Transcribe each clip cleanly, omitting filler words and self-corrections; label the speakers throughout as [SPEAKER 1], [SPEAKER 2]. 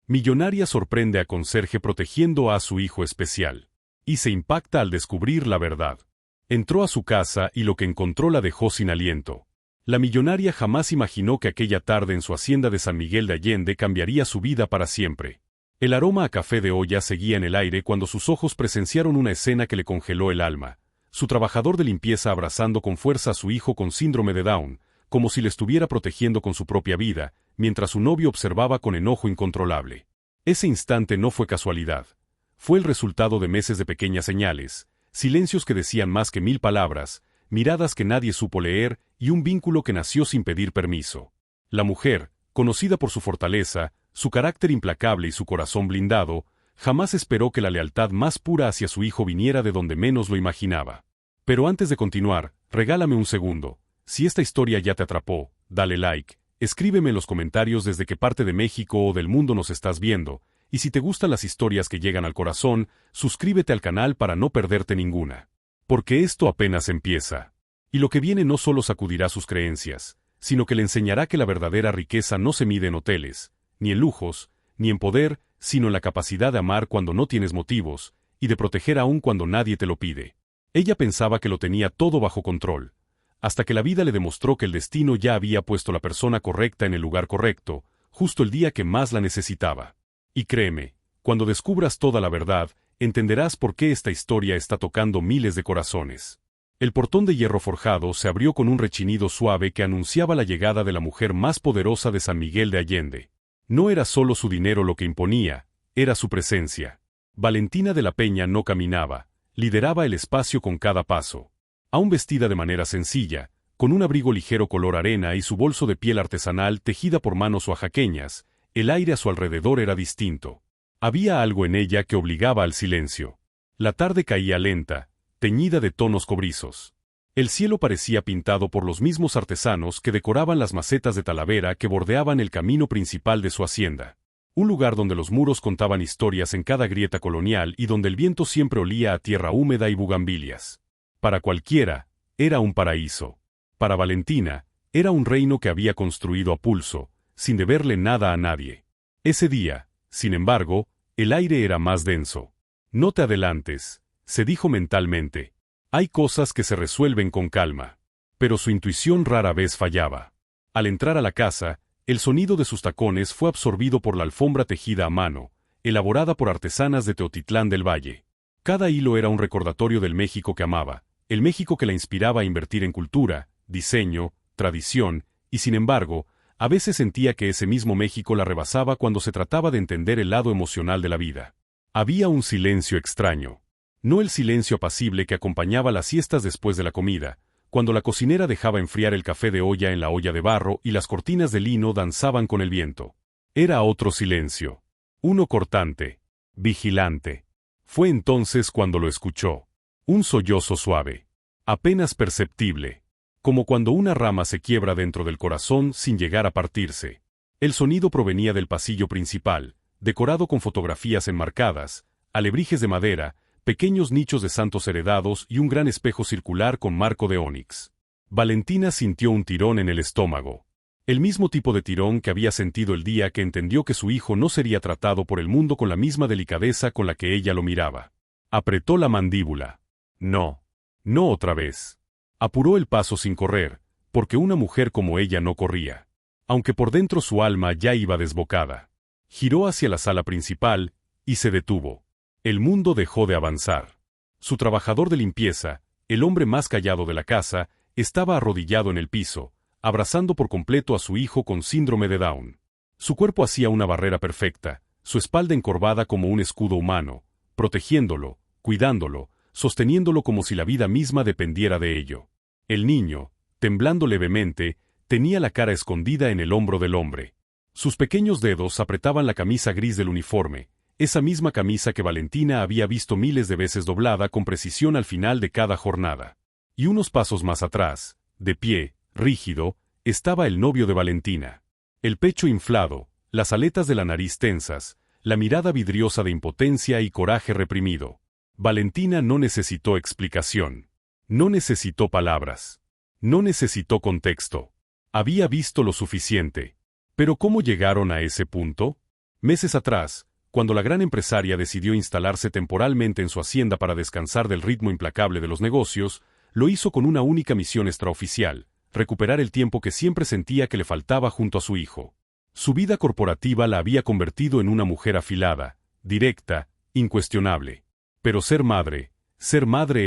[SPEAKER 1] Millonaria sorprende a conserje protegiendo a su hijo especial. Y se impacta al descubrir la verdad. Entró a su casa y lo que encontró la dejó sin aliento. La millonaria jamás imaginó que aquella tarde en su hacienda de San Miguel de Allende cambiaría su vida para siempre. El aroma a café de olla seguía en el aire cuando sus ojos presenciaron una escena que le congeló el alma. Su trabajador de limpieza abrazando con fuerza a su hijo con síndrome de Down, como si le estuviera protegiendo con su propia vida, mientras su novio observaba con enojo incontrolable. Ese instante no fue casualidad. Fue el resultado de meses de pequeñas señales, silencios que decían más que 1000 palabras, miradas que nadie supo leer y un vínculo que nació sin pedir permiso. La mujer, conocida por su fortaleza, su carácter implacable y su corazón blindado, jamás esperó que la lealtad más pura hacia su hijo viniera de donde menos lo imaginaba. Pero antes de continuar, regálame un segundo. Si esta historia ya te atrapó, dale like, escríbeme en los comentarios desde qué parte de México o del mundo nos estás viendo, y si te gustan las historias que llegan al corazón, suscríbete al canal para no perderte ninguna. Porque esto apenas empieza. Y lo que viene no solo sacudirá sus creencias, sino que le enseñará que la verdadera riqueza no se mide en hoteles, ni en lujos, ni en poder, sino en la capacidad de amar cuando no tienes motivos, y de proteger aún cuando nadie te lo pide. Ella pensaba que lo tenía todo bajo control, hasta que la vida le demostró que el destino ya había puesto la persona correcta en el lugar correcto, justo el día que más la necesitaba. Y créeme, cuando descubras toda la verdad, entenderás por qué esta historia está tocando miles de corazones. El portón de hierro forjado se abrió con un rechinido suave que anunciaba la llegada de la mujer más poderosa de San Miguel de Allende. No era solo su dinero lo que imponía, era su presencia. Valentina de la Peña no caminaba, lideraba el espacio con cada paso. Aún vestida de manera sencilla, con un abrigo ligero color arena y su bolso de piel artesanal tejida por manos oaxaqueñas, el aire a su alrededor era distinto. Había algo en ella que obligaba al silencio. La tarde caía lenta, teñida de tonos cobrizos. El cielo parecía pintado por los mismos artesanos que decoraban las macetas de talavera que bordeaban el camino principal de su hacienda. Un lugar donde los muros contaban historias en cada grieta colonial y donde el viento siempre olía a tierra húmeda y bugambilias. Para cualquiera, era un paraíso. Para Valentina, era un reino que había construido a pulso, sin deberle nada a nadie. Ese día, sin embargo, el aire era más denso. No te adelantes, se dijo mentalmente. Hay cosas que se resuelven con calma. Pero su intuición rara vez fallaba. Al entrar a la casa, el sonido de sus tacones fue absorbido por la alfombra tejida a mano, elaborada por artesanas de Teotitlán del Valle. Cada hilo era un recordatorio del México que amaba, el México que la inspiraba a invertir en cultura, diseño, tradición, y sin embargo, a veces sentía que ese mismo México la rebasaba cuando se trataba de entender el lado emocional de la vida. Había un silencio extraño. No el silencio apacible que acompañaba las siestas después de la comida, cuando la cocinera dejaba enfriar el café de olla en la olla de barro y las cortinas de lino danzaban con el viento. Era otro silencio. Uno cortante, vigilante. Fue entonces cuando lo escuchó. Un sollozo suave. Apenas perceptible. Como cuando una rama se quiebra dentro del corazón sin llegar a partirse. El sonido provenía del pasillo principal, decorado con fotografías enmarcadas, alebrijes de madera, pequeños nichos de santos heredados y un gran espejo circular con marco de ónix. Valentina sintió un tirón en el estómago. El mismo tipo de tirón que había sentido el día que entendió que su hijo no sería tratado por el mundo con la misma delicadeza con la que ella lo miraba. Apretó la mandíbula. No. No otra vez. Apuró el paso sin correr, porque una mujer como ella no corría. Aunque por dentro su alma ya iba desbocada. Giró hacia la sala principal, y se detuvo. El mundo dejó de avanzar. Su trabajador de limpieza, el hombre más callado de la casa, estaba arrodillado en el piso, abrazando por completo a su hijo con síndrome de Down. Su cuerpo hacía una barrera perfecta, su espalda encorvada como un escudo humano, protegiéndolo, cuidándolo, sosteniéndolo como si la vida misma dependiera de ello. El niño, temblando levemente, tenía la cara escondida en el hombro del hombre. Sus pequeños dedos apretaban la camisa gris del uniforme, esa misma camisa que Valentina había visto miles de veces doblada con precisión al final de cada jornada. Y unos pasos más atrás, de pie, rígido, estaba el novio de Valentina. El pecho inflado, las aletas de la nariz tensas, la mirada vidriosa de impotencia y coraje reprimido. Valentina no necesitó explicación. No necesitó palabras. No necesitó contexto. Había visto lo suficiente. ¿Pero cómo llegaron a ese punto? Meses atrás, cuando la gran empresaria decidió instalarse temporalmente en su hacienda para descansar del ritmo implacable de los negocios, lo hizo con una única misión extraoficial: recuperar el tiempo que siempre sentía que le faltaba junto a su hijo. Su vida corporativa la había convertido en una mujer afilada, directa, incuestionable. Pero ser madre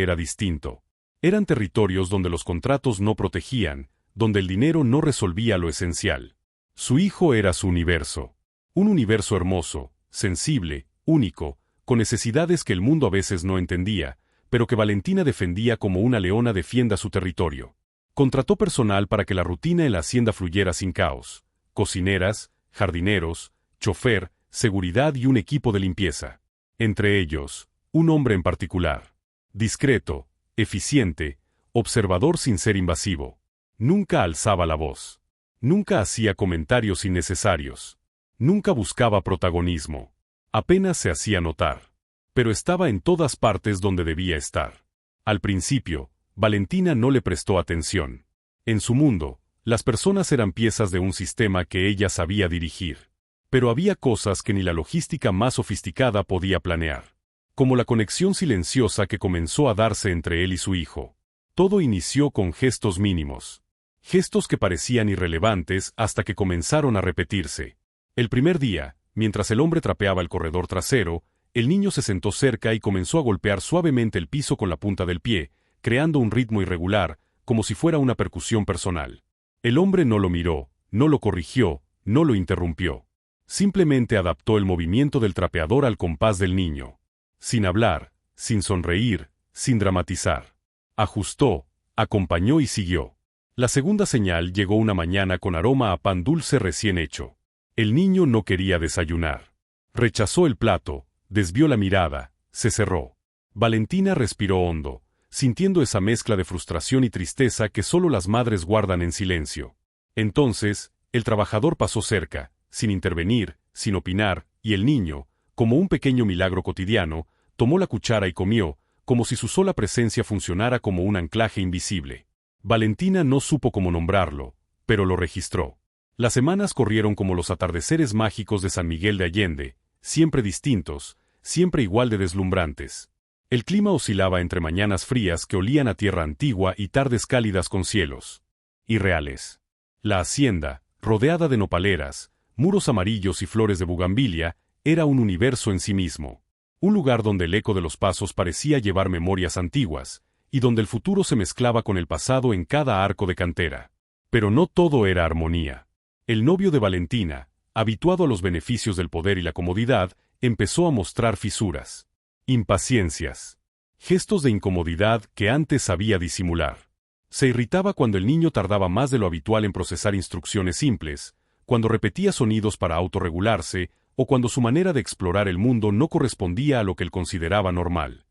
[SPEAKER 1] era distinto. Eran territorios donde los contratos no protegían, donde el dinero no resolvía lo esencial. Su hijo era su universo. Un universo hermoso, sensible, único, con necesidades que el mundo a veces no entendía, pero que Valentina defendía como una leona defienda su territorio. Contrató personal para que la rutina en la hacienda fluyera sin caos: cocineras, jardineros, chofer, seguridad y un equipo de limpieza. Entre ellos, un hombre en particular. Discreto, eficiente, observador sin ser invasivo. Nunca alzaba la voz. Nunca hacía comentarios innecesarios. Nunca buscaba protagonismo. Apenas se hacía notar. Pero estaba en todas partes donde debía estar. Al principio, Valentina no le prestó atención. En su mundo, las personas eran piezas de un sistema que ella sabía dirigir. Pero había cosas que ni la logística más sofisticada podía planear. Como la conexión silenciosa que comenzó a darse entre él y su hijo. Todo inició con gestos mínimos. Gestos que parecían irrelevantes hasta que comenzaron a repetirse. El primer día, mientras el hombre trapeaba el corredor trasero, el niño se sentó cerca y comenzó a golpear suavemente el piso con la punta del pie, creando un ritmo irregular, como si fuera una percusión personal. El hombre no lo miró, no lo corrigió, no lo interrumpió. Simplemente adaptó el movimiento del trapeador al compás del niño. Sin hablar, sin sonreír, sin dramatizar. Ajustó, acompañó y siguió. La segunda señal llegó una mañana con aroma a pan dulce recién hecho. El niño no quería desayunar. Rechazó el plato, desvió la mirada, se cerró. Valentina respiró hondo, sintiendo esa mezcla de frustración y tristeza que solo las madres guardan en silencio. Entonces, el trabajador pasó cerca, sin intervenir, sin opinar, y el niño, como un pequeño milagro cotidiano, tomó la cuchara y comió, como si su sola presencia funcionara como un anclaje invisible. Valentina no supo cómo nombrarlo, pero lo registró. Las semanas corrieron como los atardeceres mágicos de San Miguel de Allende, siempre distintos, siempre igual de deslumbrantes. El clima oscilaba entre mañanas frías que olían a tierra antigua y tardes cálidas con cielos irreales. La hacienda, rodeada de nopaleras, muros amarillos y flores de bugambilia, era un universo en sí mismo. Un lugar donde el eco de los pasos parecía llevar memorias antiguas, y donde el futuro se mezclaba con el pasado en cada arco de cantera. Pero no todo era armonía. El novio de Valentina, habituado a los beneficios del poder y la comodidad, empezó a mostrar fisuras, impaciencias, gestos de incomodidad que antes sabía disimular. Se irritaba cuando el niño tardaba más de lo habitual en procesar instrucciones simples, cuando repetía sonidos para autorregularse, o cuando su manera de explorar el mundo no correspondía a lo que él consideraba normal.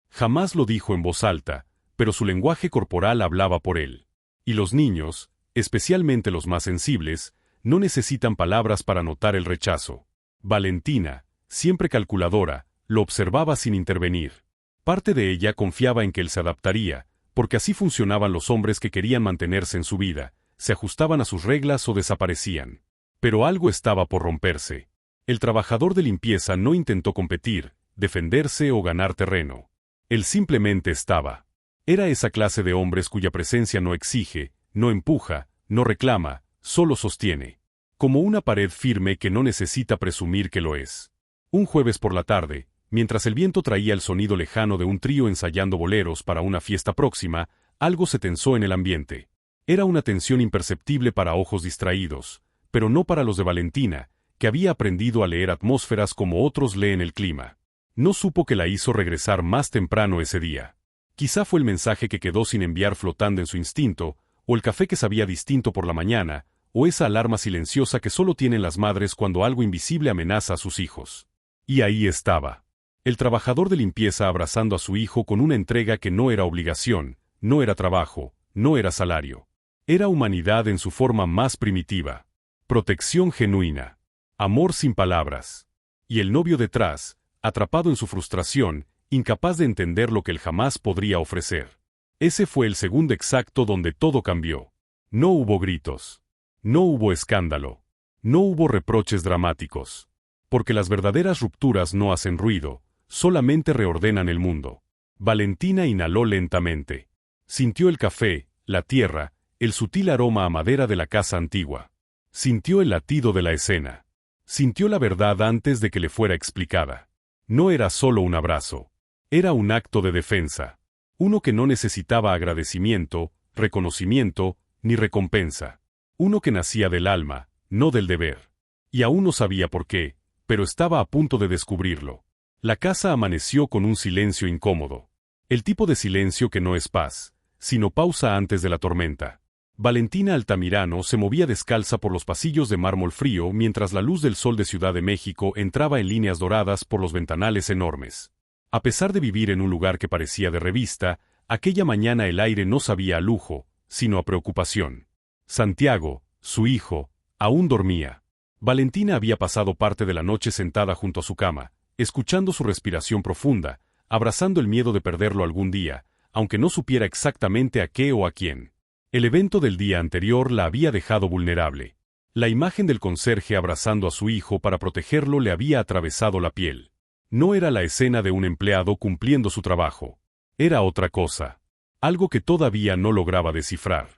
[SPEAKER 1] Jamás lo dijo en voz alta, pero su lenguaje corporal hablaba por él. Y los niños, especialmente los más sensibles, no necesitan palabras para notar el rechazo. Valentina, siempre calculadora, lo observaba sin intervenir. Parte de ella confiaba en que él se adaptaría, porque así funcionaban los hombres que querían mantenerse en su vida, se ajustaban a sus reglas o desaparecían. Pero algo estaba por romperse. El trabajador de limpieza no intentó competir, defenderse o ganar terreno. Él simplemente estaba. Era esa clase de hombres cuya presencia no exige, no empuja, no reclama, solo sostiene. Como una pared firme que no necesita presumir que lo es. Un jueves por la tarde, mientras el viento traía el sonido lejano de un trío ensayando boleros para una fiesta próxima, algo se tensó en el ambiente. Era una tensión imperceptible para ojos distraídos, pero no para los de Valentina, que había aprendido a leer atmósferas como otros leen el clima. No supo que la hizo regresar más temprano ese día. Quizá fue el mensaje que quedó sin enviar flotando en su instinto, o el café que sabía distinto por la mañana, o esa alarma silenciosa que solo tienen las madres cuando algo invisible amenaza a sus hijos. Y ahí estaba. El trabajador de limpieza abrazando a su hijo con una entrega que no era obligación, no era trabajo, no era salario. Era humanidad en su forma más primitiva. Protección genuina. Amor sin palabras. Y el novio detrás, atrapado en su frustración, incapaz de entender lo que él jamás podría ofrecer. Ese fue el segundo exacto donde todo cambió. No hubo gritos. No hubo escándalo. No hubo reproches dramáticos. Porque las verdaderas rupturas no hacen ruido, solamente reordenan el mundo. Valentina inhaló lentamente. Sintió el café, la tierra, el sutil aroma a madera de la casa antigua. Sintió el latido de la escena. Sintió la verdad antes de que le fuera explicada. No era solo un abrazo. Era un acto de defensa. Uno que no necesitaba agradecimiento, reconocimiento, ni recompensa. Uno que nacía del alma, no del deber. Y aún no sabía por qué, pero estaba a punto de descubrirlo. La casa amaneció con un silencio incómodo. El tipo de silencio que no es paz, sino pausa antes de la tormenta. Valentina Altamirano se movía descalza por los pasillos de mármol frío mientras la luz del sol de Ciudad de México entraba en líneas doradas por los ventanales enormes. A pesar de vivir en un lugar que parecía de revista, aquella mañana el aire no sabía a lujo, sino a preocupación. Santiago, su hijo, aún dormía. Valentina había pasado parte de la noche sentada junto a su cama, escuchando su respiración profunda, abrazando el miedo de perderlo algún día, aunque no supiera exactamente a qué o a quién. El evento del día anterior la había dejado vulnerable. La imagen del conserje abrazando a su hijo para protegerlo le había atravesado la piel. No era la escena de un empleado cumpliendo su trabajo. Era otra cosa. Algo que todavía no lograba descifrar.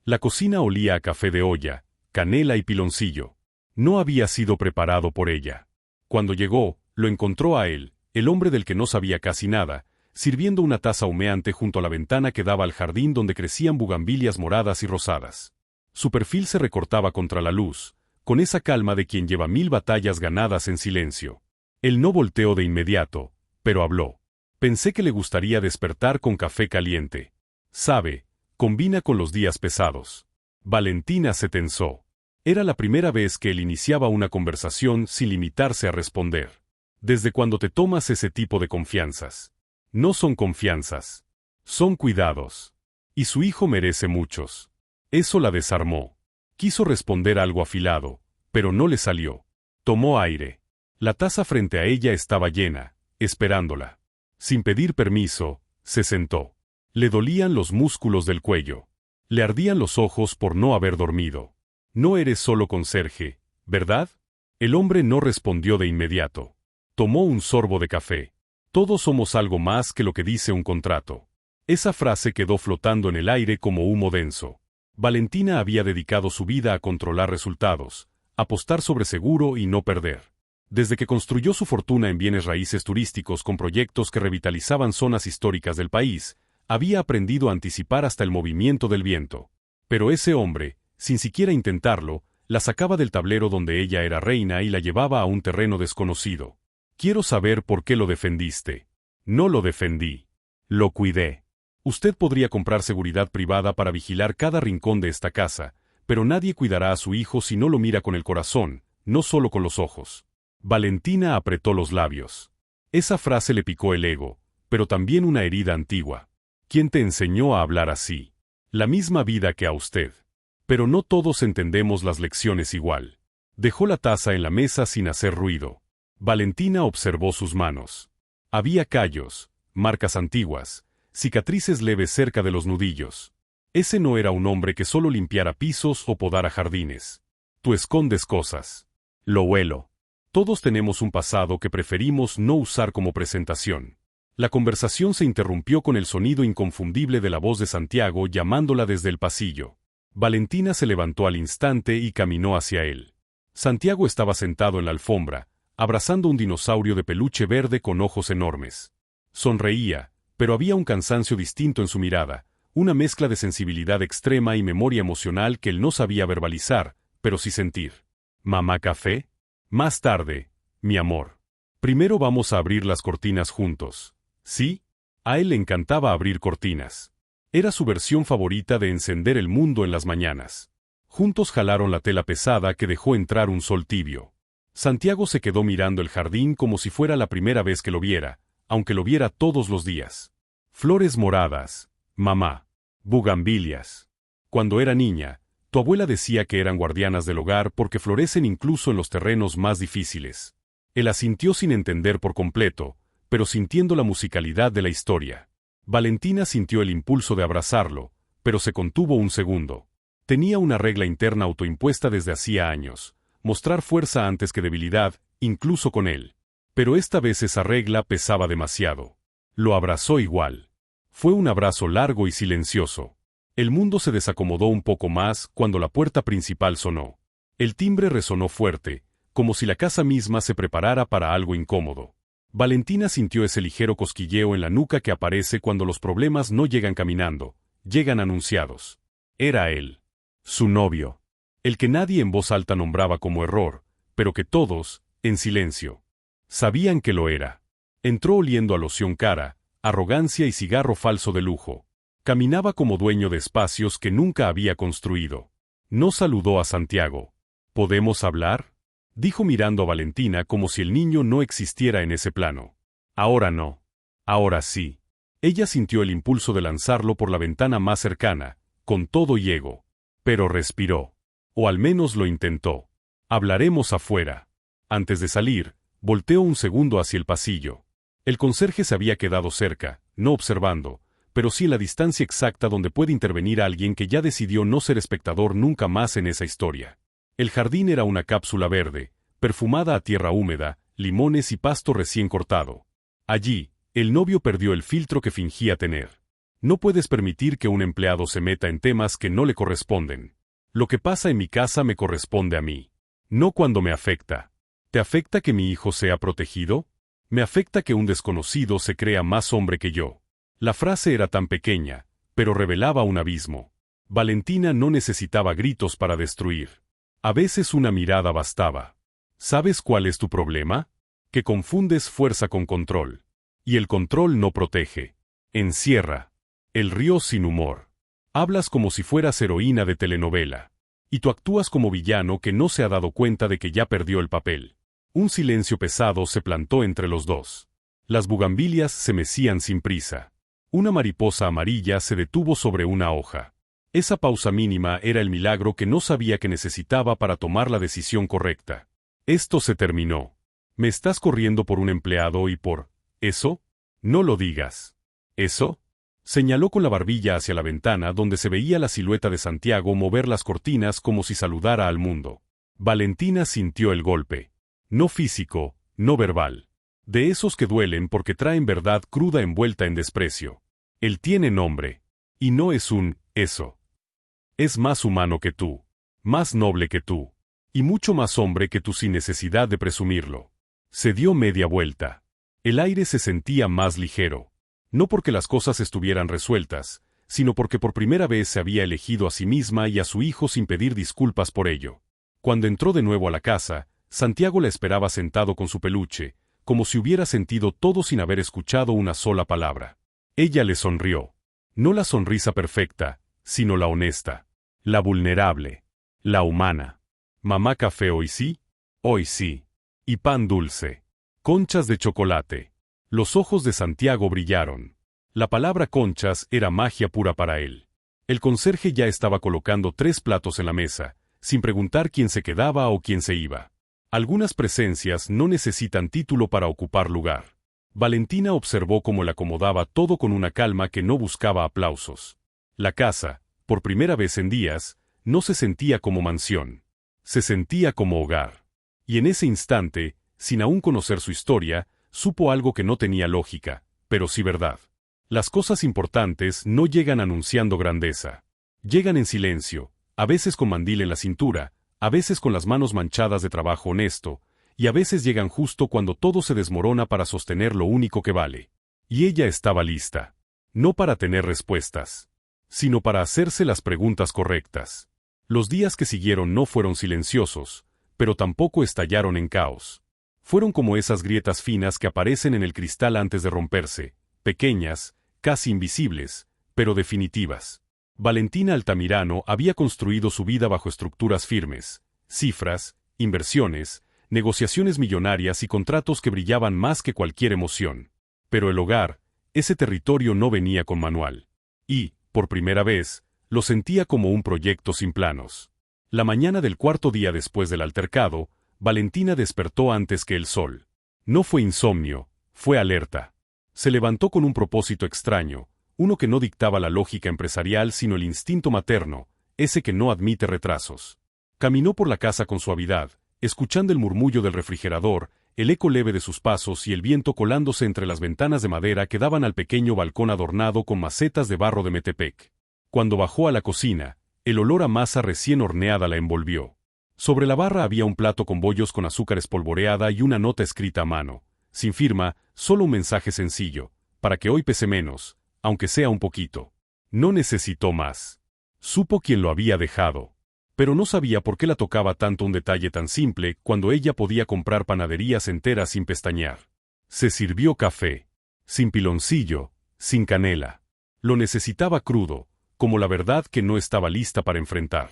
[SPEAKER 1] La cocina olía a café de olla, canela y piloncillo. No había sido preparado por ella. Cuando llegó, lo encontró a él, el hombre del que no sabía casi nada, sirviendo una taza humeante junto a la ventana que daba al jardín donde crecían bugambilias moradas y rosadas. Su perfil se recortaba contra la luz, con esa calma de quien lleva 1000 batallas ganadas en silencio. Él no volteó de inmediato, pero habló. Pensé que le gustaría despertar con café caliente. Sabe, combina con los días pesados. Valentina se tensó. Era la primera vez que él iniciaba una conversación sin limitarse a responder. ¿Desde cuando te tomas ese tipo de confianzas? No son confianzas. Son cuidados. Y su hijo merece muchos. Eso la desarmó. Quiso responder algo afilado, pero no le salió. Tomó aire. La taza frente a ella estaba llena, esperándola. Sin pedir permiso, se sentó. Le dolían los músculos del cuello. Le ardían los ojos por no haber dormido. No eres solo conserje, ¿verdad? El hombre no respondió de inmediato. Tomó un sorbo de café. Todos somos algo más que lo que dice un contrato. Esa frase quedó flotando en el aire como humo denso. Valentina había dedicado su vida a controlar resultados, apostar sobre seguro y no perder. Desde que construyó su fortuna en bienes raíces turísticos con proyectos que revitalizaban zonas históricas del país, había aprendido a anticipar hasta el movimiento del viento. Pero ese hombre, sin siquiera intentarlo, la sacaba del tablero donde ella era reina y la llevaba a un terreno desconocido. Quiero saber por qué lo defendiste. No lo defendí. Lo cuidé. Usted podría comprar seguridad privada para vigilar cada rincón de esta casa, pero nadie cuidará a su hijo si no lo mira con el corazón, no solo con los ojos. Valentina apretó los labios. Esa frase le picó el ego, pero también una herida antigua. ¿Quién te enseñó a hablar así? La misma vida que a usted. Pero no todos entendemos las lecciones igual. Dejó la taza en la mesa sin hacer ruido. Valentina observó sus manos. Había callos, marcas antiguas, cicatrices leves cerca de los nudillos. Ese no era un hombre que solo limpiara pisos o podara jardines. Tú escondes cosas. Lo huelo. Todos tenemos un pasado que preferimos no usar como presentación. La conversación se interrumpió con el sonido inconfundible de la voz de Santiago llamándola desde el pasillo. Valentina se levantó al instante y caminó hacia él. Santiago estaba sentado en la alfombra, abrazando un dinosaurio de peluche verde con ojos enormes. Sonreía, pero había un cansancio distinto en su mirada, una mezcla de sensibilidad extrema y memoria emocional que él no sabía verbalizar, pero sí sentir. ¿Mamá café? Más tarde, mi amor. Primero vamos a abrir las cortinas juntos. ¿Sí? A él le encantaba abrir cortinas. Era su versión favorita de encender el mundo en las mañanas. Juntos jalaron la tela pesada que dejó entrar un sol tibio. Santiago se quedó mirando el jardín como si fuera la primera vez que lo viera, aunque lo viera todos los días. Flores moradas, mamá. Bugambilias. Cuando era niña, tu abuela decía que eran guardianas del hogar porque florecen incluso en los terrenos más difíciles. Él asintió sin entender por completo, pero sintiendo la musicalidad de la historia. Valentina sintió el impulso de abrazarlo, pero se contuvo un segundo. Tenía una regla interna autoimpuesta desde hacía años. Mostrar fuerza antes que debilidad, incluso con él. Pero esta vez esa regla pesaba demasiado. Lo abrazó igual. Fue un abrazo largo y silencioso. El mundo se desacomodó un poco más cuando la puerta principal sonó. El timbre resonó fuerte, como si la casa misma se preparara para algo incómodo. Valentina sintió ese ligero cosquilleo en la nuca que aparece cuando los problemas no llegan caminando, llegan anunciados. Era él. Su novio. El que nadie en voz alta nombraba como error, pero que todos, en silencio, sabían que lo era. Entró oliendo a loción cara, arrogancia y cigarro falso de lujo. Caminaba como dueño de espacios que nunca había construido. No saludó a Santiago. ¿Podemos hablar?, dijo mirando a Valentina como si el niño no existiera en ese plano. Ahora no. Ahora sí. Ella sintió el impulso de lanzarlo por la ventana más cercana, con todo y ego. Pero respiró. O al menos lo intentó. Hablaremos afuera. Antes de salir, volteó un segundo hacia el pasillo. El conserje se había quedado cerca, no observando, pero sí en la distancia exacta donde puede intervenir alguien que ya decidió no ser espectador nunca más en esa historia. El jardín era una cápsula verde, perfumada a tierra húmeda, limones y pasto recién cortado. Allí, el novio perdió el filtro que fingía tener. No puedes permitir que un empleado se meta en temas que no le corresponden. Lo que pasa en mi casa me corresponde a mí. No cuando me afecta. ¿Te afecta que mi hijo sea protegido? Me afecta que un desconocido se crea más hombre que yo. La frase era tan pequeña, pero revelaba un abismo. Valentina no necesitaba gritos para destruir. A veces una mirada bastaba. ¿Sabes cuál es tu problema? Que confundes fuerza con control. Y el control no protege. Encierra. El río sin humor. Hablas como si fueras heroína de telenovela. Y tú actúas como villano que no se ha dado cuenta de que ya perdió el papel. Un silencio pesado se plantó entre los dos. Las bugambilias se mecían sin prisa. Una mariposa amarilla se detuvo sobre una hoja. Esa pausa mínima era el milagro que no sabía que necesitaba para tomar la decisión correcta. Esto se terminó. ¿Me estás corriendo por un empleado y por eso? No lo digas. ¿Eso? Señaló con la barbilla hacia la ventana donde se veía la silueta de Santiago mover las cortinas como si saludara al mundo. Valentina sintió el golpe. No físico, no verbal. De esos que duelen porque traen verdad cruda envuelta en desprecio. Él tiene nombre. Y no es un eso. Es más humano que tú. Más noble que tú. Y mucho más hombre que tú sin necesidad de presumirlo. Se dio media vuelta. El aire se sentía más ligero. No porque las cosas estuvieran resueltas, sino porque por primera vez se había elegido a sí misma y a su hijo sin pedir disculpas por ello. Cuando entró de nuevo a la casa, Santiago la esperaba sentado con su peluche, como si hubiera sentido todo sin haber escuchado una sola palabra. Ella le sonrió. No la sonrisa perfecta, sino la honesta, la vulnerable, la humana. ¿Mamá café hoy sí? Hoy sí. Y pan dulce. Conchas de chocolate. Los ojos de Santiago brillaron. La palabra conchas era magia pura para él. El conserje ya estaba colocando 3 platos en la mesa, sin preguntar quién se quedaba o quién se iba. Algunas presencias no necesitan título para ocupar lugar. Valentina observó cómo le acomodaba todo con una calma que no buscaba aplausos. La casa, por primera vez en días, no se sentía como mansión. Se sentía como hogar. Y en ese instante, sin aún conocer su historia, supo algo que no tenía lógica, pero sí verdad. Las cosas importantes no llegan anunciando grandeza. Llegan en silencio, a veces con mandil en la cintura, a veces con las manos manchadas de trabajo honesto, y a veces llegan justo cuando todo se desmorona para sostener lo único que vale. Y ella estaba lista. No para tener respuestas, sino para hacerse las preguntas correctas. Los días que siguieron no fueron silenciosos, pero tampoco estallaron en caos. Fueron como esas grietas finas que aparecen en el cristal antes de romperse, pequeñas, casi invisibles, pero definitivas. Valentina Altamirano había construido su vida bajo estructuras firmes, cifras, inversiones, negociaciones millonarias y contratos que brillaban más que cualquier emoción. Pero el hogar, ese territorio no venía con manual. Y, por primera vez, lo sentía como un proyecto sin planos. La mañana del 4.º día después del altercado, Valentina despertó antes que el sol. No fue insomnio, fue alerta. Se levantó con un propósito extraño, uno que no dictaba la lógica empresarial sino el instinto materno, ese que no admite retrasos. Caminó por la casa con suavidad, escuchando el murmullo del refrigerador, el eco leve de sus pasos y el viento colándose entre las ventanas de madera que daban al pequeño balcón adornado con macetas de barro de Metepec. Cuando bajó a la cocina, el olor a masa recién horneada la envolvió. Sobre la barra había un plato con bollos con azúcar espolvoreada y una nota escrita a mano, sin firma, solo un mensaje sencillo, para que hoy pese menos, aunque sea un poquito. No necesitó más. Supo quién lo había dejado. Pero no sabía por qué la tocaba tanto un detalle tan simple cuando ella podía comprar panaderías enteras sin pestañear. Se sirvió café. Sin piloncillo, sin canela. Lo necesitaba crudo, como la verdad que no estaba lista para enfrentar.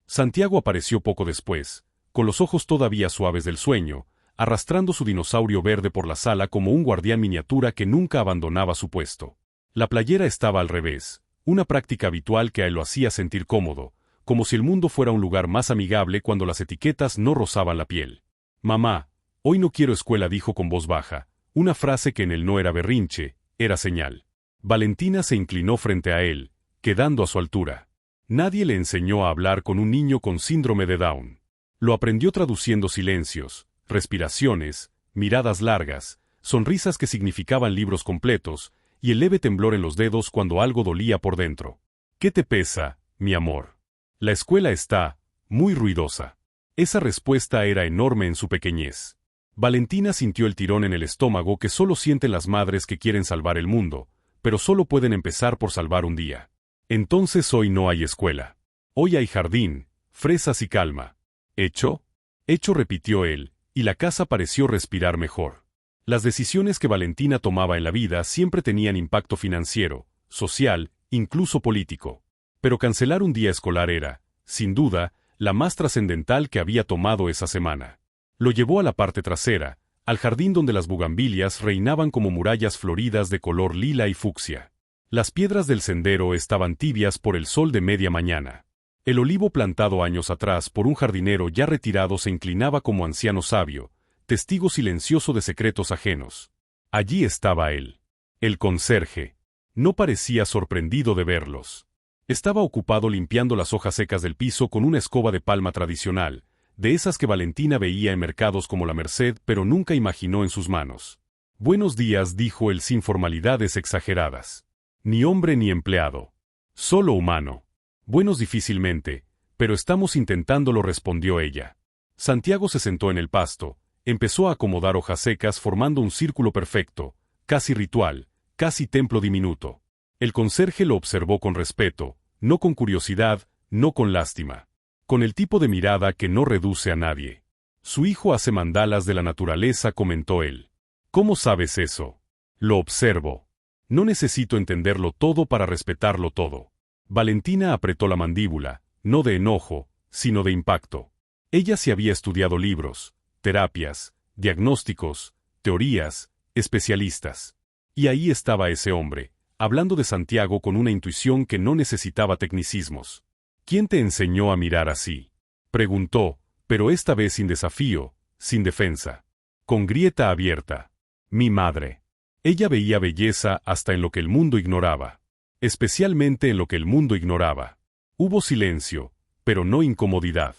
[SPEAKER 1] Santiago apareció poco después, con los ojos todavía suaves del sueño, arrastrando su dinosaurio verde por la sala como un guardián miniatura que nunca abandonaba su puesto. La playera estaba al revés, una práctica habitual que a él lo hacía sentir cómodo, como si el mundo fuera un lugar más amigable cuando las etiquetas no rozaban la piel. «Mamá, hoy no quiero escuela», dijo con voz baja, una frase que en él no era berrinche, era señal. Valentina se inclinó frente a él, quedando a su altura. Nadie le enseñó a hablar con un niño con síndrome de Down. Lo aprendió traduciendo silencios, respiraciones, miradas largas, sonrisas que significaban libros completos, y el leve temblor en los dedos cuando algo dolía por dentro. «¿Qué te pesa, mi amor? La escuela está muy ruidosa». Esa respuesta era enorme en su pequeñez. Valentina sintió el tirón en el estómago que solo sienten las madres que quieren salvar el mundo, pero solo pueden empezar por salvar un día. «Entonces hoy no hay escuela. Hoy hay jardín, fresas y calma». «¿Hecho?» «Hecho», repitió él, y la casa pareció respirar mejor. Las decisiones que Valentina tomaba en la vida siempre tenían impacto financiero, social, incluso político. Pero cancelar un día escolar era, sin duda, la más trascendental que había tomado esa semana. Lo llevó a la parte trasera, al jardín donde las bugambilias reinaban como murallas floridas de color lila y fucsia. Las piedras del sendero estaban tibias por el sol de media mañana. El olivo plantado años atrás por un jardinero ya retirado se inclinaba como anciano sabio, testigo silencioso de secretos ajenos. Allí estaba él. El conserje. No parecía sorprendido de verlos. Estaba ocupado limpiando las hojas secas del piso con una escoba de palma tradicional, de esas que Valentina veía en mercados como la Merced pero nunca imaginó en sus manos. «Buenos días», dijo él sin formalidades exageradas. «Ni hombre ni empleado. Solo humano». «Buenos difícilmente, pero estamos intentándolo», respondió ella. Santiago se sentó en el pasto, empezó a acomodar hojas secas formando un círculo perfecto, casi ritual, casi templo diminuto. El conserje lo observó con respeto, no con curiosidad, no con lástima. Con el tipo de mirada que no reduce a nadie. «Su hijo hace mandalas de la naturaleza», comentó él. «¿Cómo sabes eso?» «Lo observo. No necesito entenderlo todo para respetarlo todo». Valentina apretó la mandíbula, no de enojo, sino de impacto. Ella se había estudiado libros, terapias, diagnósticos, teorías, especialistas. Y ahí estaba ese hombre, hablando de Santiago con una intuición que no necesitaba tecnicismos. «¿Quién te enseñó a mirar así?», preguntó, pero esta vez sin desafío, sin defensa. Con grieta abierta. «Mi madre». Ella veía belleza hasta en lo que el mundo ignoraba. Especialmente en lo que el mundo ignoraba. Hubo silencio, pero no incomodidad.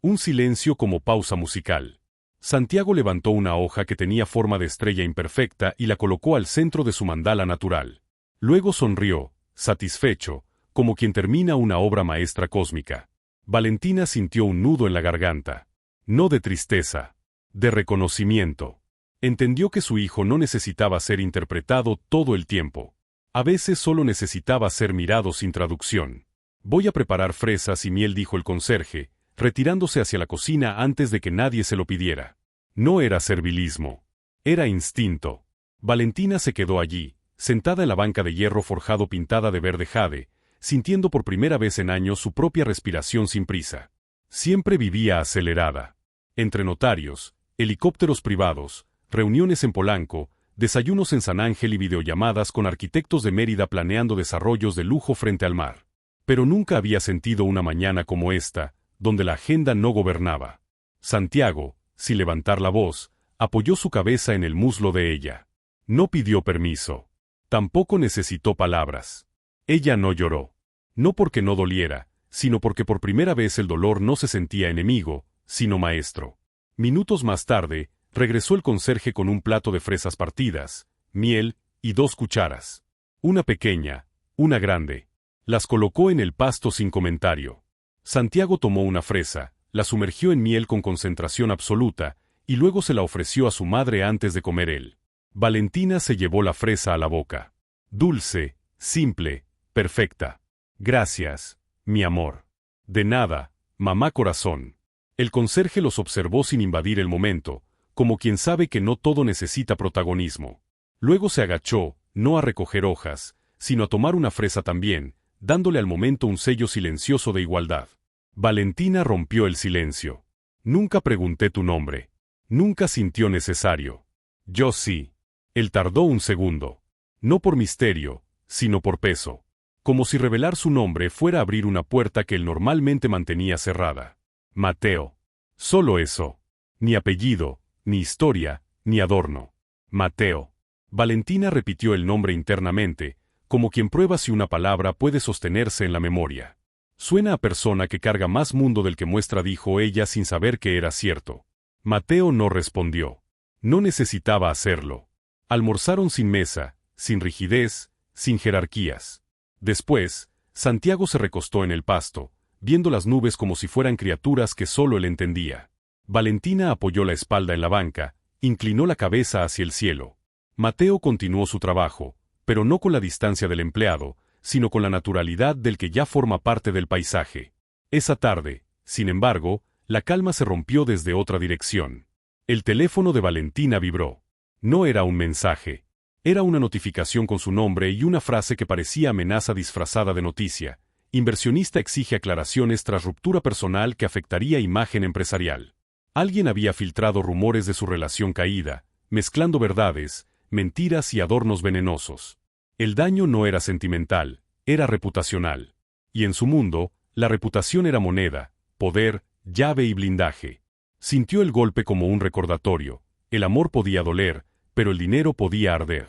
[SPEAKER 1] Un silencio como pausa musical. Santiago levantó una hoja que tenía forma de estrella imperfecta y la colocó al centro de su mandala natural. Luego sonrió, satisfecho, como quien termina una obra maestra cósmica. Valentina sintió un nudo en la garganta. No de tristeza, de reconocimiento. Entendió que su hijo no necesitaba ser interpretado todo el tiempo. A veces solo necesitaba ser mirado sin traducción. «Voy a preparar fresas y miel», dijo el conserje, retirándose hacia la cocina antes de que nadie se lo pidiera. No era servilismo. Era instinto. Valentina se quedó allí, sentada en la banca de hierro forjado pintada de verde jade, sintiendo por primera vez en años su propia respiración sin prisa. Siempre vivía acelerada. Entre notarios, helicópteros privados, reuniones en Polanco, desayunos en San Ángel y videollamadas con arquitectos de Mérida planeando desarrollos de lujo frente al mar. Pero nunca había sentido una mañana como esta, donde la agenda no gobernaba. Santiago, sin levantar la voz, apoyó su cabeza en el muslo de ella. No pidió permiso. Tampoco necesitó palabras. Ella no lloró. No porque no doliera, sino porque por primera vez el dolor no se sentía enemigo, sino maestro. Minutos más tarde, regresó el conserje con un plato de fresas partidas, miel y 2 cucharas. Una pequeña, una grande. Las colocó en el pasto sin comentario. Santiago tomó una fresa, la sumergió en miel con concentración absoluta, y luego se la ofreció a su madre antes de comer él. Valentina se llevó la fresa a la boca. Dulce, simple, perfecta. Gracias, mi amor. De nada, mamá corazón. El conserje los observó sin invadir el momento, como quien sabe que no todo necesita protagonismo. Luego se agachó, no a recoger hojas, sino a tomar una fresa también, dándole al momento un sello silencioso de igualdad. Valentina rompió el silencio. Nunca pregunté tu nombre. Nunca sintió necesario. Yo sí. Él tardó un segundo. No por misterio, sino por peso. Como si revelar su nombre fuera abrir una puerta que él normalmente mantenía cerrada. Mateo. Solo eso. Ni apellido, ni historia, ni adorno. Mateo. Valentina repitió el nombre internamente, como quien prueba si una palabra puede sostenerse en la memoria. Suena a persona que carga más mundo del que muestra, dijo ella sin saber que era cierto. Mateo no respondió. No necesitaba hacerlo. Almorzaron sin mesa, sin rigidez, sin jerarquías. Después, Santiago se recostó en el pasto, viendo las nubes como si fueran criaturas que solo él entendía. Valentina apoyó la espalda en la banca, inclinó la cabeza hacia el cielo. Mateo continuó su trabajo, pero no con la distancia del empleado, sino con la naturalidad del que ya forma parte del paisaje. Esa tarde, sin embargo, la calma se rompió desde otra dirección. El teléfono de Valentina vibró. No era un mensaje. Era una notificación con su nombre y una frase que parecía amenaza disfrazada de noticia. Inversionista exige aclaraciones tras ruptura personal que afectaría imagen empresarial. Alguien había filtrado rumores de su relación caída, mezclando verdades, mentiras y adornos venenosos. El daño no era sentimental, era reputacional. Y en su mundo, la reputación era moneda, poder, llave y blindaje. Sintió el golpe como un recordatorio. El amor podía doler, pero el dinero podía arder.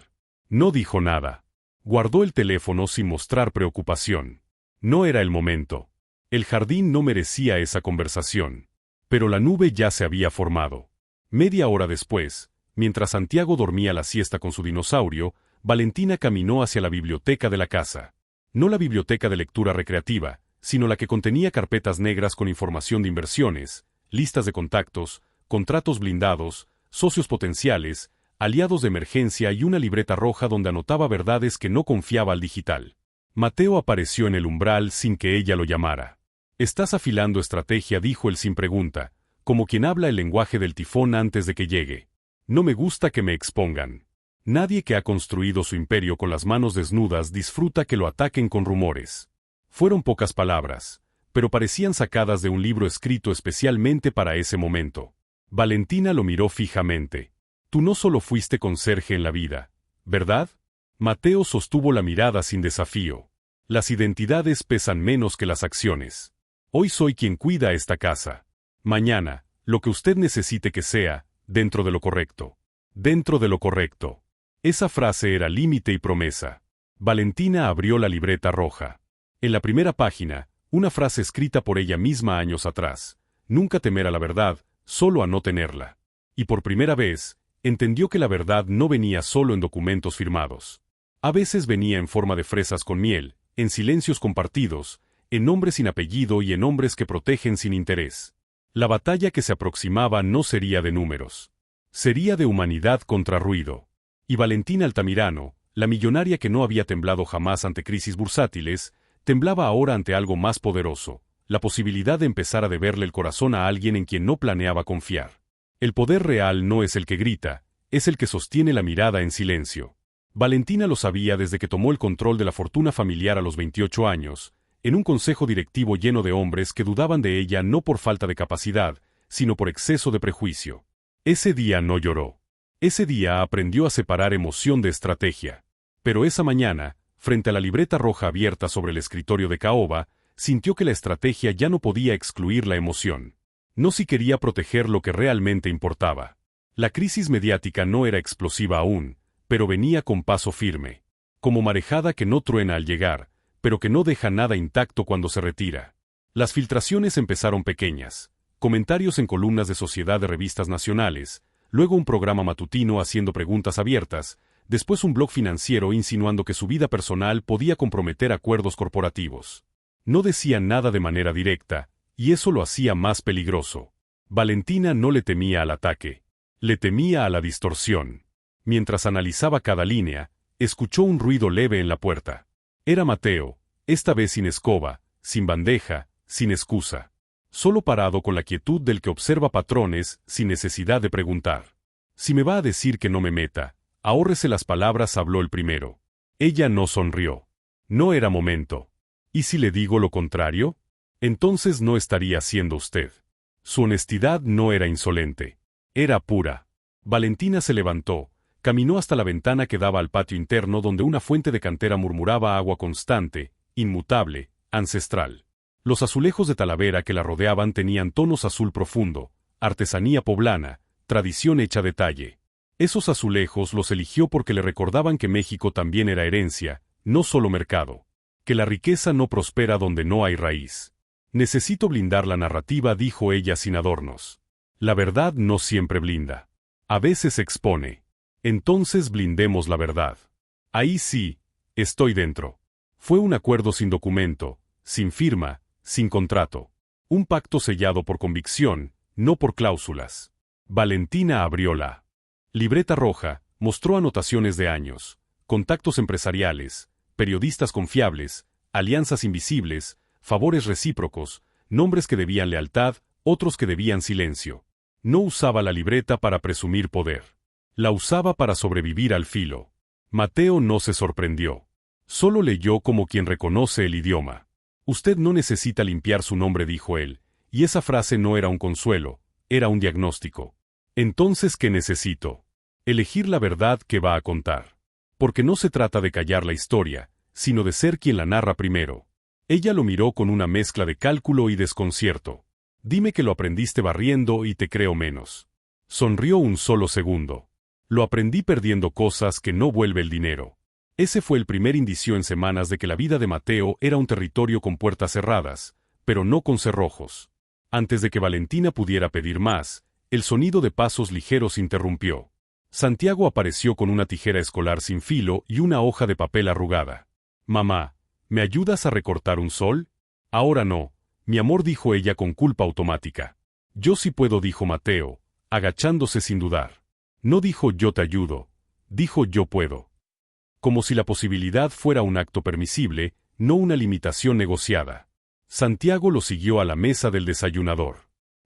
[SPEAKER 1] No dijo nada. Guardó el teléfono sin mostrar preocupación. No era el momento. El jardín no merecía esa conversación. Pero la nube ya se había formado. Media hora después, mientras Santiago dormía la siesta con su dinosaurio, Valentina caminó hacia la biblioteca de la casa. No la biblioteca de lectura recreativa, sino la que contenía carpetas negras con información de inversiones, listas de contactos, contratos blindados, socios potenciales, aliados de emergencia y una libreta roja donde anotaba verdades que no confiaba al digital. Mateo apareció en el umbral sin que ella lo llamara. «Estás afilando estrategia», dijo él sin pregunta, como quien habla el lenguaje del tifón antes de que llegue. «No me gusta que me expongan. Nadie que ha construido su imperio con las manos desnudas disfruta que lo ataquen con rumores». Fueron pocas palabras, pero parecían sacadas de un libro escrito especialmente para ese momento. Valentina lo miró fijamente. «Tú no solo fuiste conserje en la vida, ¿verdad?». Mateo sostuvo la mirada sin desafío. «Las identidades pesan menos que las acciones. Hoy soy quien cuida esta casa. Mañana, lo que usted necesite que sea, dentro de lo correcto. Dentro de lo correcto». Esa frase era límite y promesa. Valentina abrió la libreta roja. En la primera página, una frase escrita por ella misma años atrás. Nunca temer a la verdad, solo a no tenerla. Y por primera vez, entendió que la verdad no venía solo en documentos firmados. A veces venía en forma de fresas con miel, en silencios compartidos, en nombres sin apellido y en hombres que protegen sin interés. La batalla que se aproximaba no sería de números. Sería de humanidad contra ruido. Y Valentina Altamirano, la millonaria que no había temblado jamás ante crisis bursátiles, temblaba ahora ante algo más poderoso, la posibilidad de empezar a deberle el corazón a alguien en quien no planeaba confiar. El poder real no es el que grita, es el que sostiene la mirada en silencio. Valentina lo sabía desde que tomó el control de la fortuna familiar a los 28 años, en un consejo directivo lleno de hombres que dudaban de ella no por falta de capacidad, sino por exceso de prejuicio. Ese día no lloró. Ese día aprendió a separar emoción de estrategia. Pero esa mañana, frente a la libreta roja abierta sobre el escritorio de caoba, sintió que la estrategia ya no podía excluir la emoción. No si quería proteger lo que realmente importaba. La crisis mediática no era explosiva aún, pero venía con paso firme. Como marejada que no truena al llegar, pero que no deja nada intacto cuando se retira. Las filtraciones empezaron pequeñas, comentarios en columnas de Sociedad de Revistas Nacionales, luego un programa matutino haciendo preguntas abiertas, después un blog financiero insinuando que su vida personal podía comprometer acuerdos corporativos. No decía nada de manera directa, y eso lo hacía más peligroso. Valentina no le temía al ataque, le temía a la distorsión. Mientras analizaba cada línea, escuchó un ruido leve en la puerta. Era Mateo, esta vez sin escoba, sin bandeja, sin excusa. Solo parado con la quietud del que observa patrones sin necesidad de preguntar. Si me va a decir que no me meta, ahórrese las palabras, habló el primero. Ella no sonrió. No era momento. ¿Y si le digo lo contrario? Entonces no estaría siendo usted. Su honestidad no era insolente. Era pura. Valentina se levantó, caminó hasta la ventana que daba al patio interno donde una fuente de cantera murmuraba agua constante, inmutable, ancestral. Los azulejos de Talavera que la rodeaban tenían tonos azul profundo, artesanía poblana, tradición hecha detalle. Esos azulejos los eligió porque le recordaban que México también era herencia, no solo mercado. Que la riqueza no prospera donde no hay raíz. Necesito blindar la narrativa, dijo ella sin adornos. La verdad no siempre blinda. A veces expone. Entonces blindemos la verdad. Ahí sí, estoy dentro. Fue un acuerdo sin documento, sin firma, sin contrato. Un pacto sellado por convicción, no por cláusulas. Valentina abrió la libreta roja, mostró anotaciones de años, contactos empresariales, periodistas confiables, alianzas invisibles, favores recíprocos, nombres que debían lealtad, otros que debían silencio. No usaba la libreta para presumir poder. La usaba para sobrevivir al filo. Mateo no se sorprendió. Solo leyó como quien reconoce el idioma. Usted no necesita limpiar su nombre, dijo él, y esa frase no era un consuelo, era un diagnóstico. Entonces, ¿qué necesito? Elegir la verdad que va a contar. Porque no se trata de callar la historia, sino de ser quien la narra primero. Ella lo miró con una mezcla de cálculo y desconcierto. Dime que lo aprendiste barriendo y te creo menos. Sonrió un solo segundo. Lo aprendí perdiendo cosas que no vuelve el dinero. Ese fue el primer indicio en semanas de que la vida de Mateo era un territorio con puertas cerradas, pero no con cerrojos. Antes de que Valentina pudiera pedir más, el sonido de pasos ligeros interrumpió. Santiago apareció con una tijera escolar sin filo y una hoja de papel arrugada. Mamá, ¿me ayudas a recortar un sol? Ahora no, mi amor, dijo ella con culpa automática. Yo sí puedo, dijo Mateo, agachándose sin dudar. No dijo yo te ayudo, dijo yo puedo. Como si la posibilidad fuera un acto permisible, no una limitación negociada. Santiago lo siguió a la mesa del desayunador.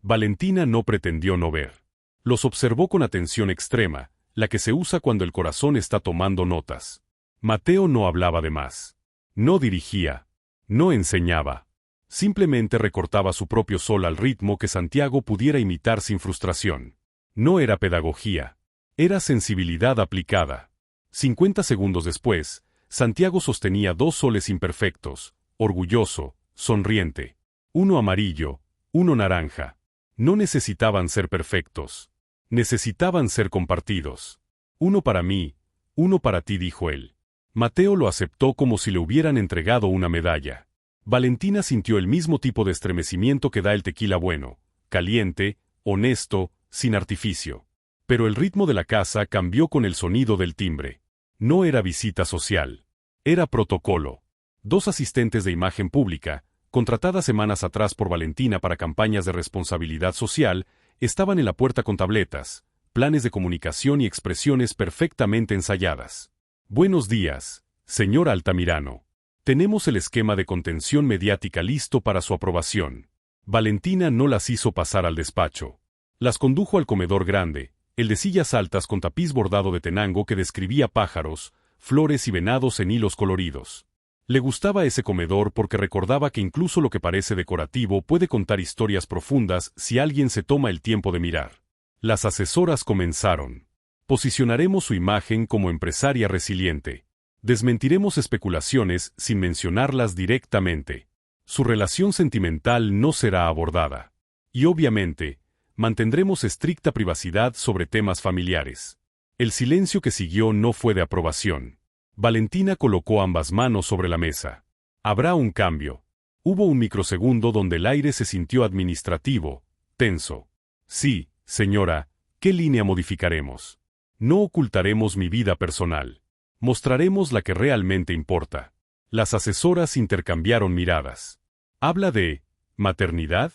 [SPEAKER 1] Valentina no pretendió no ver. Los observó con atención extrema, la que se usa cuando el corazón está tomando notas. Mateo no hablaba de más. No dirigía. No enseñaba. Simplemente recortaba su propio sol al ritmo que Santiago pudiera imitar sin frustración. No era pedagogía. Era sensibilidad aplicada. 50 segundos después, Santiago sostenía 2 soles imperfectos, orgulloso, sonriente. Uno amarillo, uno naranja. No necesitaban ser perfectos. Necesitaban ser compartidos. Uno para mí, uno para ti, dijo él. Mateo lo aceptó como si le hubieran entregado una medalla. Valentina sintió el mismo tipo de estremecimiento que da el tequila bueno, caliente, honesto, sin artificio. Pero el ritmo de la casa cambió con el sonido del timbre. No era visita social. Era protocolo. 2 asistentes de imagen pública, contratadas semanas atrás por Valentina para campañas de responsabilidad social, estaban en la puerta con tabletas, planes de comunicación y expresiones perfectamente ensayadas. Buenos días, señor Altamirano. Tenemos el esquema de contención mediática listo para su aprobación. Valentina no las hizo pasar al despacho. Las condujo al comedor grande, el de sillas altas con tapiz bordado de tenango que describía pájaros, flores y venados en hilos coloridos. Le gustaba ese comedor porque recordaba que incluso lo que parece decorativo puede contar historias profundas si alguien se toma el tiempo de mirar. Las asesoras comenzaron. Posicionaremos su imagen como empresaria resiliente. Desmentiremos especulaciones sin mencionarlas directamente. Su relación sentimental no será abordada. Y obviamente, mantendremos estricta privacidad sobre temas familiares. El silencio que siguió no fue de aprobación. Valentina colocó ambas manos sobre la mesa. Habrá un cambio. Hubo un microsegundo donde el aire se sintió administrativo, Tenso. Sí, señora, ¿qué línea modificaremos? No ocultaremos mi vida personal. Mostraremos la que realmente importa. Las asesoras intercambiaron miradas. ¿Habla de maternidad?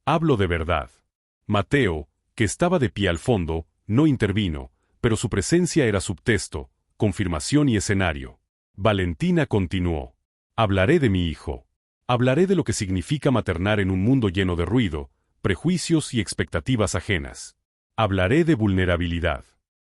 [SPEAKER 1] Hablo de verdad. Mateo, que estaba de pie al fondo, no intervino, pero su presencia era subtexto, confirmación y escenario. Valentina continuó. Hablaré de mi hijo. Hablaré de lo que significa maternar en un mundo lleno de ruido, prejuicios y expectativas ajenas. Hablaré de vulnerabilidad.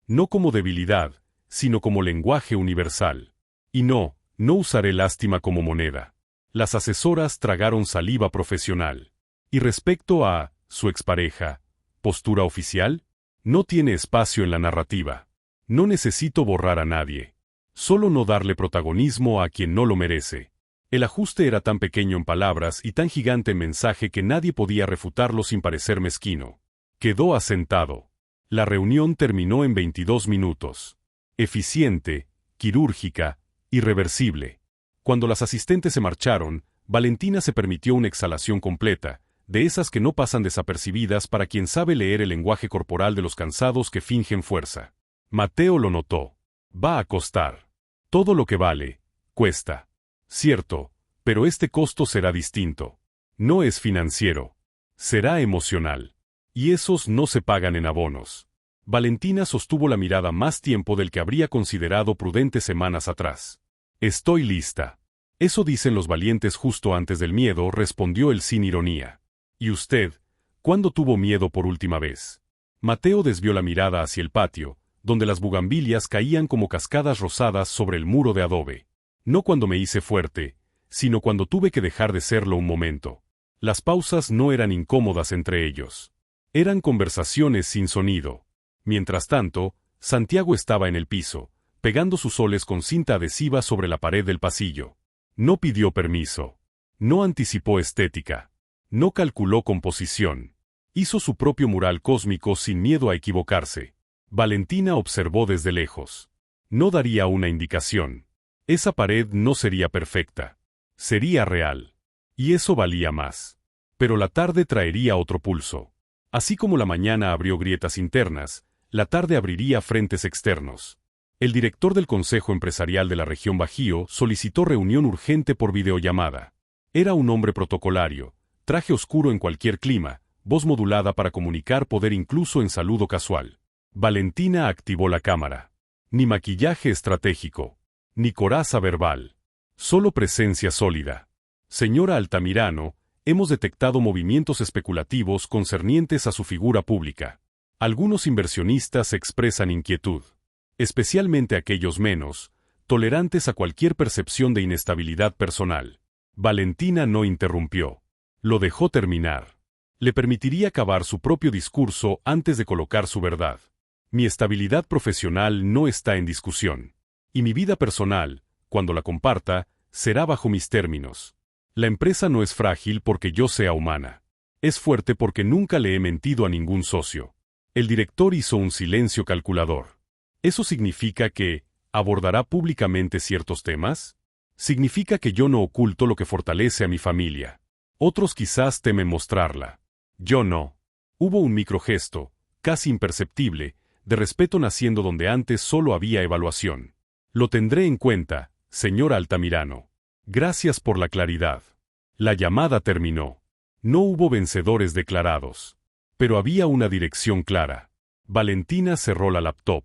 [SPEAKER 1] No como debilidad, sino como lenguaje universal. Y no usaré lástima como moneda. Las asesoras tragaron saliva profesional. Y respecto a su expareja, ¿postura oficial? No tiene espacio en la narrativa. No necesito borrar a nadie. Solo no darle protagonismo a quien no lo merece. El ajuste era tan pequeño en palabras y tan gigante en mensaje que nadie podía refutarlo sin parecer mezquino. Quedó asentado. La reunión terminó en 22 minutos. Eficiente, quirúrgica, irreversible. Cuando las asistentes se marcharon, Valentina se permitió una exhalación completa, de esas que no pasan desapercibidas para quien sabe leer el lenguaje corporal de los cansados que fingen fuerza. Mateo lo notó. Va a costar. Todo lo que vale, cuesta. Cierto, pero este costo será distinto. No es financiero. Será emocional. Y esos no se pagan en abonos. Valentina sostuvo la mirada más tiempo del que habría considerado prudente semanas atrás. Estoy lista. Eso dicen los valientes justo antes del miedo, respondió él sin ironía. ¿Y usted, cuándo tuvo miedo por última vez? Mateo desvió la mirada hacia el patio, donde las bugambilias caían como cascadas rosadas sobre el muro de adobe. No cuando me hice fuerte, sino cuando tuve que dejar de serlo un momento. Las pausas no eran incómodas entre ellos. Eran conversaciones sin sonido. Mientras tanto, Santiago estaba en el piso, pegando sus soles con cinta adhesiva sobre la pared del pasillo. No pidió permiso. No anticipó estética. No calculó composición. Hizo su propio mural cósmico sin miedo a equivocarse. Valentina observó desde lejos. No daría una indicación. Esa pared no sería perfecta. Sería real. Y eso valía más. Pero la tarde traería otro pulso. Así como la mañana abrió grietas internas, la tarde abriría frentes externos. El director del Consejo Empresarial de la región Bajío solicitó reunión urgente por videollamada. Era un hombre protocolario, traje oscuro en cualquier clima, voz modulada para comunicar poder incluso en saludo casual. Valentina activó la cámara. Ni maquillaje estratégico, ni coraza verbal. Solo presencia sólida. Señora Altamirano, hemos detectado movimientos especulativos concernientes a su figura pública. Algunos inversionistas expresan inquietud, especialmente aquellos menos tolerantes a cualquier percepción de inestabilidad personal. Valentina no interrumpió. Lo dejó terminar. Le permitiría acabar su propio discurso antes de colocar su verdad. Mi estabilidad profesional no está en discusión. Y mi vida personal, cuando la comparta, será bajo mis términos. La empresa no es frágil porque yo sea humana. Es fuerte porque nunca le he mentido a ningún socio. El director hizo un silencio calculador. ¿Eso significa que abordará públicamente ciertos temas? Significa que yo no oculto lo que fortalece a mi familia. Otros quizás temen mostrarla. Yo no. Hubo un microgesto, casi imperceptible, de respeto naciendo donde antes solo había evaluación. Lo tendré en cuenta, señora Altamirano. Gracias por la claridad. La llamada terminó. No hubo vencedores declarados. Pero había una dirección clara. Valentina cerró la laptop.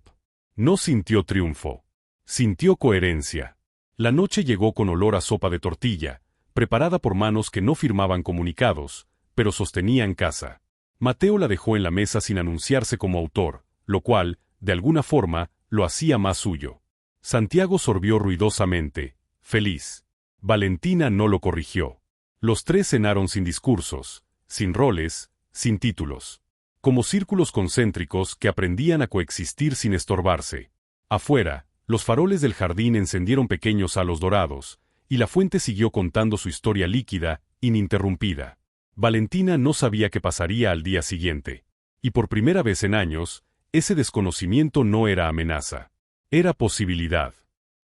[SPEAKER 1] No sintió triunfo. Sintió coherencia. La noche llegó con olor a sopa de tortilla, preparada por manos que no firmaban comunicados, pero sostenían casa. Mateo la dejó en la mesa sin anunciarse como autor, lo cual, de alguna forma, lo hacía más suyo. Santiago sorbió ruidosamente, feliz. Valentina no lo corrigió. Los tres cenaron sin discursos, sin roles, sin títulos. Como círculos concéntricos que aprendían a coexistir sin estorbarse. Afuera, los faroles del jardín encendieron pequeños halos dorados, y la fuente siguió contando su historia líquida, ininterrumpida. Valentina no sabía qué pasaría al día siguiente. Y por primera vez en años, ese desconocimiento no era amenaza. Era posibilidad.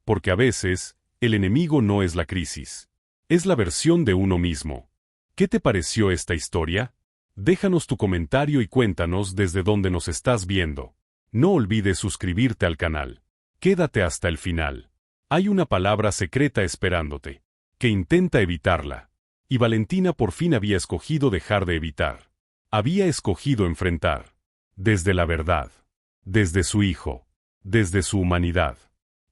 [SPEAKER 1] Porque a veces, el enemigo no es la crisis. Es la versión de uno mismo. ¿Qué te pareció esta historia? Déjanos tu comentario y cuéntanos desde dónde nos estás viendo. No olvides suscribirte al canal. Quédate hasta el final. Hay una palabra secreta esperándote, que intenta evitarla. Y Valentina por fin había escogido dejar de evitar. Había escogido enfrentar. Desde la verdad. Desde su hijo. Desde su humanidad.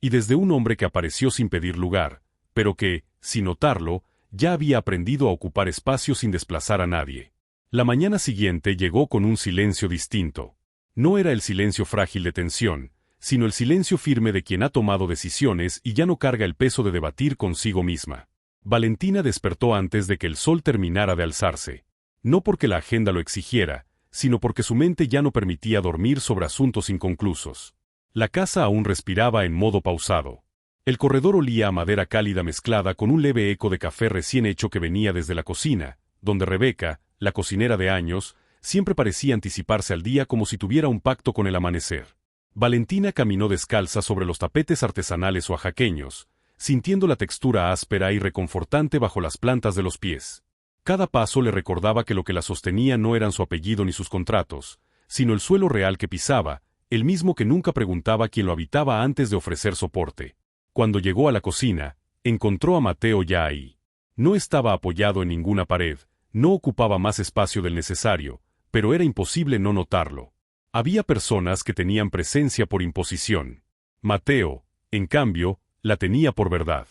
[SPEAKER 1] Y desde un hombre que apareció sin pedir lugar, pero que, sin notarlo, ya había aprendido a ocupar espacio sin desplazar a nadie. La mañana siguiente llegó con un silencio distinto. No era el silencio frágil de tensión, sino el silencio firme de quien ha tomado decisiones y ya no carga el peso de debatir consigo misma. Valentina despertó antes de que el sol terminara de alzarse. No porque la agenda lo exigiera, sino porque su mente ya no permitía dormir sobre asuntos inconclusos. La casa aún respiraba en modo pausado. El corredor olía a madera cálida mezclada con un leve eco de café recién hecho que venía desde la cocina, donde Rebeca, la cocinera de años, siempre parecía anticiparse al día como si tuviera un pacto con el amanecer. Valentina caminó descalza sobre los tapetes artesanales oaxaqueños, sintiendo la textura áspera y reconfortante bajo las plantas de los pies. Cada paso le recordaba que lo que la sostenía no eran su apellido ni sus contratos, sino el suelo real que pisaba, el mismo que nunca preguntaba quién lo habitaba antes de ofrecer soporte. Cuando llegó a la cocina, encontró a Mateo ya ahí. No estaba apoyado en ninguna pared, no ocupaba más espacio del necesario, pero era imposible no notarlo. Había personas que tenían presencia por imposición. Mateo, en cambio, la tenía por verdad.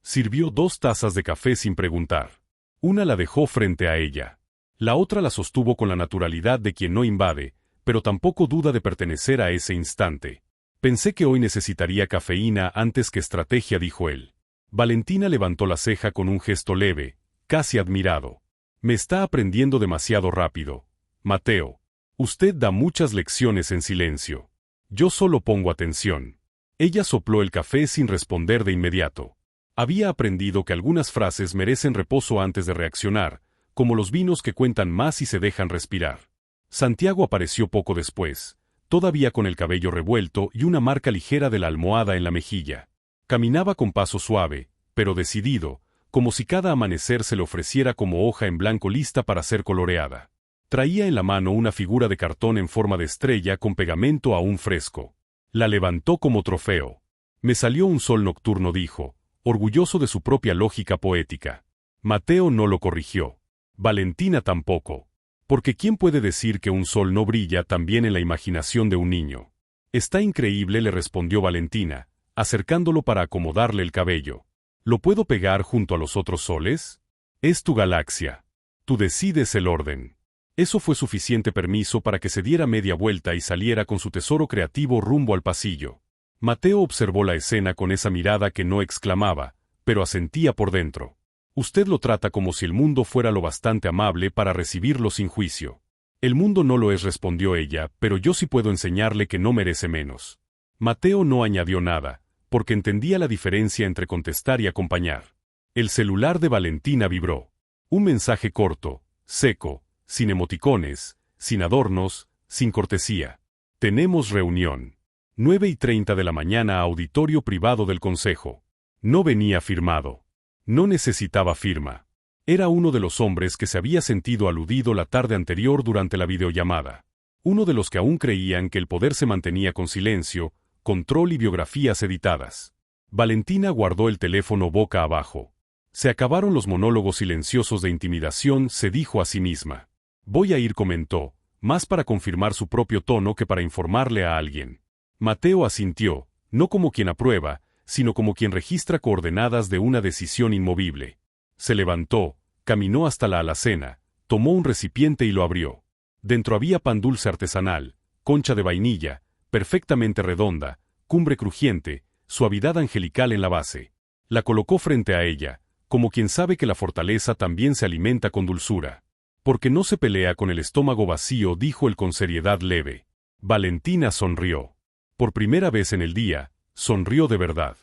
[SPEAKER 1] Sirvió 2 tazas de café sin preguntar. Una la dejó frente a ella. La otra la sostuvo con la naturalidad de quien no invade, pero tampoco duda de pertenecer a ese instante. Pensé que hoy necesitaría cafeína antes que estrategia, dijo él. Valentina levantó la ceja con un gesto leve, casi admirado. Me está aprendiendo demasiado rápido. Mateo, usted da muchas lecciones en silencio. Yo solo pongo atención. Ella sopló el café sin responder de inmediato. Había aprendido que algunas frases merecen reposo antes de reaccionar, como los vinos que cuentan más y se dejan respirar. Santiago apareció poco después, todavía con el cabello revuelto y una marca ligera de la almohada en la mejilla. Caminaba con paso suave, pero decidido, como si cada amanecer se le ofreciera como hoja en blanco lista para ser coloreada. Traía en la mano una figura de cartón en forma de estrella con pegamento aún fresco. La levantó como trofeo. Me salió un sol nocturno, dijo, orgulloso de su propia lógica poética. Mateo no lo corrigió. Valentina tampoco. Porque ¿quién puede decir que un sol no brilla también en la imaginación de un niño? Está increíble, le respondió Valentina, acercándolo para acomodarle el cabello. ¿Lo puedo pegar junto a los otros soles? Es tu galaxia. Tú decides el orden. Eso fue suficiente permiso para que se diera media vuelta y saliera con su tesoro creativo rumbo al pasillo. Mateo observó la escena con esa mirada que no exclamaba, pero asentía por dentro. Usted lo trata como si el mundo fuera lo bastante amable para recibirlo sin juicio. El mundo no lo es, respondió ella, pero yo sí puedo enseñarle que no merece menos. Mateo no añadió nada, porque entendía la diferencia entre contestar y acompañar. El celular de Valentina vibró. Un mensaje corto, seco, sin emoticones, sin adornos, sin cortesía. Tenemos reunión. 9:30 de la mañana, auditorio privado del Consejo. No venía firmado. No necesitaba firma. Era uno de los hombres que se había sentido aludido la tarde anterior durante la videollamada. Uno de los que aún creían que el poder se mantenía con silencio, control y biografías editadas. Valentina guardó el teléfono boca abajo. Se acabaron los monólogos silenciosos de intimidación, se dijo a sí misma. Voy a ir, comentó, más para confirmar su propio tono que para informarle a alguien. Mateo asintió, no como quien aprueba, sino como quien registra coordenadas de una decisión inmovible. Se levantó, caminó hasta la alacena, tomó un recipiente y lo abrió. Dentro había pan dulce artesanal, concha de vainilla, perfectamente redonda, cumbre crujiente, suavidad angelical en la base. La colocó frente a ella, como quien sabe que la fortaleza también se alimenta con dulzura. Porque no se pelea con el estómago vacío, dijo él con seriedad leve. Valentina sonrió. Por primera vez en el día, sonrió de verdad.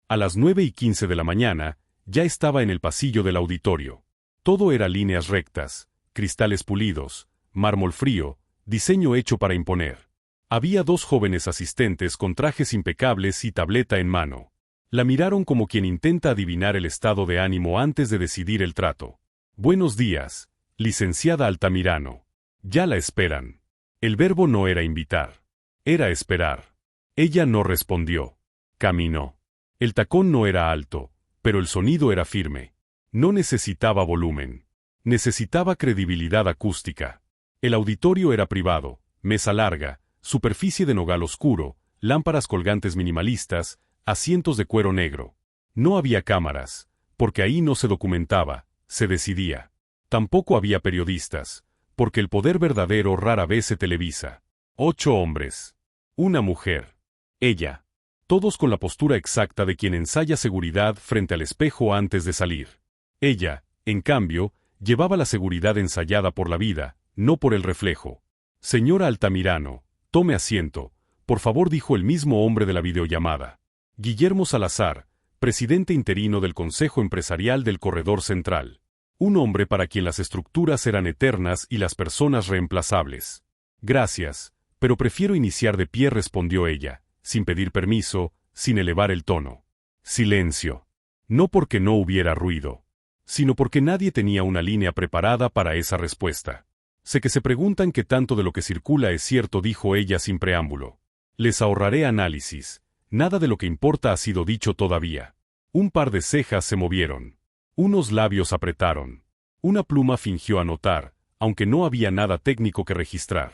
[SPEAKER 1] A las 9:15 de la mañana, ya estaba en el pasillo del auditorio. Todo era líneas rectas, cristales pulidos, mármol frío, diseño hecho para imponer. Había 2 jóvenes asistentes con trajes impecables y tableta en mano. La miraron como quien intenta adivinar el estado de ánimo antes de decidir el trato. Buenos días, licenciada Altamirano. Ya la esperan. El verbo no era invitar. Era esperar. Ella no respondió. Caminó. El tacón no era alto, pero el sonido era firme. No necesitaba volumen. Necesitaba credibilidad acústica. El auditorio era privado, mesa larga, superficie de nogal oscuro, lámparas colgantes minimalistas, asientos de cuero negro. No había cámaras, porque ahí no se documentaba, se decidía. Tampoco había periodistas, porque el poder verdadero rara vez se televisa. 8 hombres. Una mujer. Ella. Todos con la postura exacta de quien ensaya seguridad frente al espejo antes de salir. Ella, en cambio, llevaba la seguridad ensayada por la vida, no por el reflejo. Señora Altamirano, tome asiento, por favor, dijo el mismo hombre de la videollamada. Guillermo Salazar, presidente interino del Consejo Empresarial del Corredor Central. Un hombre para quien las estructuras eran eternas y las personas reemplazables. Gracias, pero prefiero iniciar de pie, respondió ella, sin pedir permiso, sin elevar el tono. Silencio. No porque no hubiera ruido, sino porque nadie tenía una línea preparada para esa respuesta. Sé que se preguntan qué tanto de lo que circula es cierto, dijo ella sin preámbulo. Les ahorraré análisis. Nada de lo que importa ha sido dicho todavía. Un par de cejas se movieron. Unos labios apretaron. Una pluma fingió anotar, aunque no había nada técnico que registrar.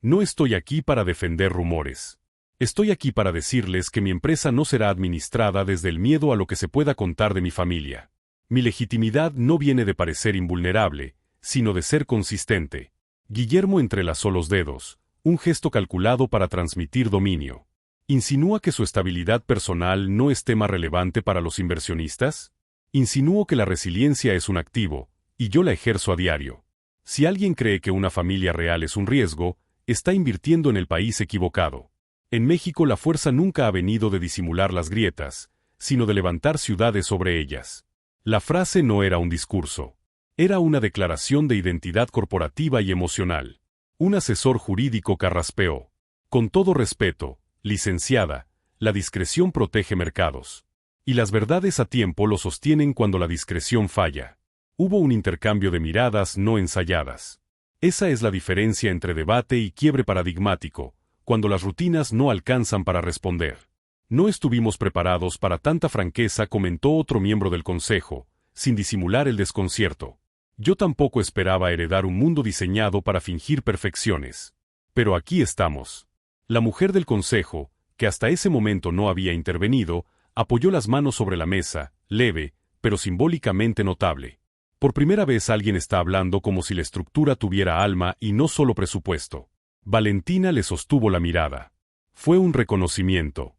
[SPEAKER 1] No estoy aquí para defender rumores. Estoy aquí para decirles que mi empresa no será administrada desde el miedo a lo que se pueda contar de mi familia. Mi legitimidad no viene de parecer invulnerable, sino de ser consistente. Guillermo entrelazó los dedos, un gesto calculado para transmitir dominio. ¿Insinúa que su estabilidad personal no es tema relevante para los inversionistas? Insinúo que la resiliencia es un activo, y yo la ejerzo a diario. Si alguien cree que una familia real es un riesgo, está invirtiendo en el país equivocado. En México la fuerza nunca ha venido de disimular las grietas, sino de levantar ciudades sobre ellas. La frase no era un discurso. Era una declaración de identidad corporativa y emocional. Un asesor jurídico carraspeó. Con todo respeto, licenciada, la discreción protege mercados. Y las verdades a tiempo lo sostienen cuando la discreción falla. Hubo un intercambio de miradas no ensayadas. Esa es la diferencia entre debate y quiebre paradigmático, cuando las rutinas no alcanzan para responder. No estuvimos preparados para tanta franqueza, comentó otro miembro del consejo, sin disimular el desconcierto. Yo tampoco esperaba heredar un mundo diseñado para fingir perfecciones. Pero aquí estamos. La mujer del consejo, que hasta ese momento no había intervenido, apoyó las manos sobre la mesa, leve, pero simbólicamente notable. Por primera vez alguien está hablando como si la estructura tuviera alma y no solo presupuesto. Valentina le sostuvo la mirada. Fue un reconocimiento.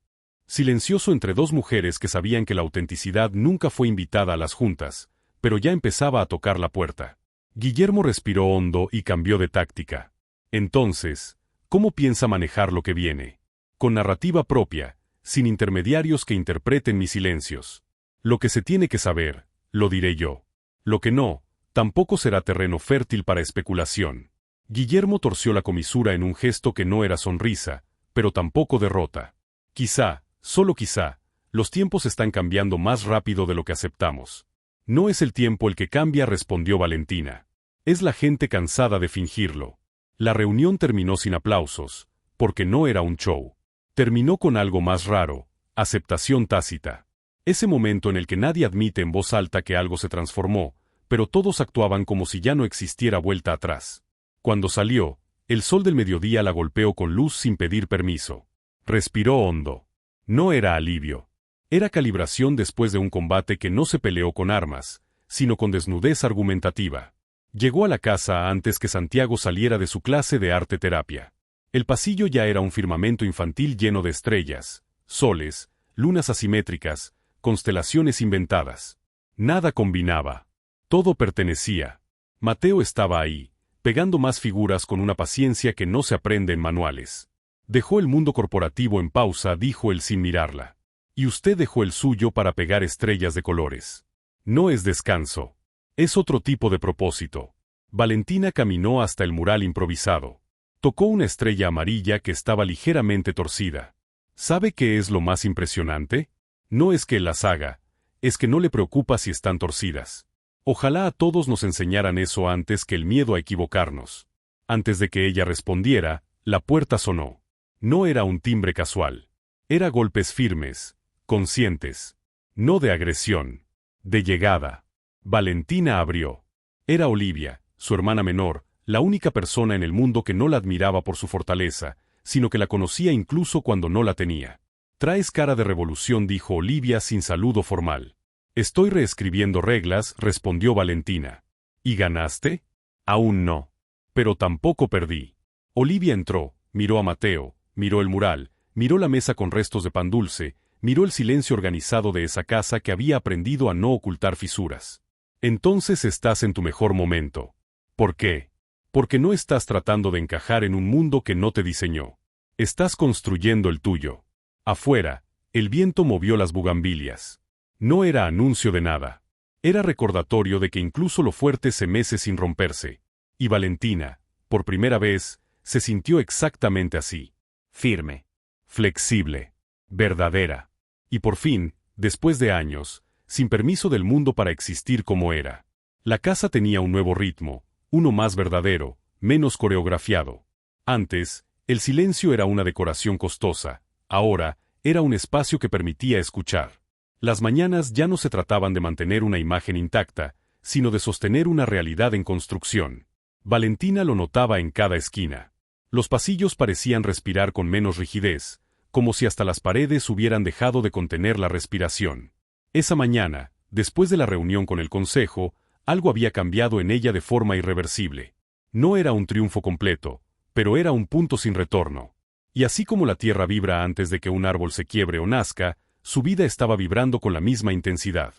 [SPEAKER 1] Silencioso entre dos mujeres que sabían que la autenticidad nunca fue invitada a las juntas, pero ya empezaba a tocar la puerta. Guillermo respiró hondo y cambió de táctica. Entonces, ¿cómo piensa manejar lo que viene? Con narrativa propia, sin intermediarios que interpreten mis silencios. Lo que se tiene que saber, lo diré yo. Lo que no, tampoco será terreno fértil para especulación. Guillermo torció la comisura en un gesto que no era sonrisa, pero tampoco derrota. Quizá, solo quizá, los tiempos están cambiando más rápido de lo que aceptamos. No es el tiempo el que cambia, respondió Valentina. Es la gente cansada de fingirlo. La reunión terminó sin aplausos, porque no era un show. Terminó con algo más raro, aceptación tácita. Ese momento en el que nadie admite en voz alta que algo se transformó, pero todos actuaban como si ya no existiera vuelta atrás. Cuando salió, el sol del mediodía la golpeó con luz sin pedir permiso. Respiró hondo. No era alivio. Era calibración después de un combate que no se peleó con armas, sino con desnudez argumentativa. Llegó a la casa antes que Santiago saliera de su clase de arte terapia. El pasillo ya era un firmamento infantil lleno de estrellas, soles, lunas asimétricas, constelaciones inventadas. Nada combinaba. Todo pertenecía. Mateo estaba ahí, pegando más figuras con una paciencia que no se aprende en manuales. Dejó el mundo corporativo en pausa, dijo él sin mirarla. Y usted dejó el suyo para pegar estrellas de colores. No es descanso. Es otro tipo de propósito. Valentina caminó hasta el mural improvisado. Tocó una estrella amarilla que estaba ligeramente torcida. ¿Sabe qué es lo más impresionante? No es que él las haga, es que no le preocupa si están torcidas. Ojalá a todos nos enseñaran eso antes que el miedo a equivocarnos. Antes de que ella respondiera, la puerta sonó. No era un timbre casual. Era golpes firmes, conscientes. No de agresión. De llegada. Valentina abrió. Era Olivia, su hermana menor, la única persona en el mundo que no la admiraba por su fortaleza, sino que la conocía incluso cuando no la tenía. «Traes cara de revolución», dijo Olivia sin saludo formal. «Estoy reescribiendo reglas», respondió Valentina. «¿Y ganaste?» «Aún no. Pero tampoco perdí». Olivia entró, miró a Mateo, miró el mural, miró la mesa con restos de pan dulce, miró el silencio organizado de esa casa que había aprendido a no ocultar fisuras. «Entonces estás en tu mejor momento». «¿Por qué?» «Porque no estás tratando de encajar en un mundo que no te diseñó. Estás construyendo el tuyo». Afuera, el viento movió las bugambilias. No era anuncio de nada. Era recordatorio de que incluso lo fuerte se mece sin romperse. Y Valentina, por primera vez, se sintió exactamente así. Firme. Flexible. Verdadera. Y por fin, después de años, sin permiso del mundo para existir como era. La casa tenía un nuevo ritmo, uno más verdadero, menos coreografiado. Antes, el silencio era una decoración costosa. Ahora, era un espacio que permitía escuchar. Las mañanas ya no se trataban de mantener una imagen intacta, sino de sostener una realidad en construcción. Valentina lo notaba en cada esquina. Los pasillos parecían respirar con menos rigidez, como si hasta las paredes hubieran dejado de contener la respiración. Esa mañana, después de la reunión con el consejo, algo había cambiado en ella de forma irreversible. No era un triunfo completo, pero era un punto sin retorno. Y así como la tierra vibra antes de que un árbol se quiebre o nazca, su vida estaba vibrando con la misma intensidad.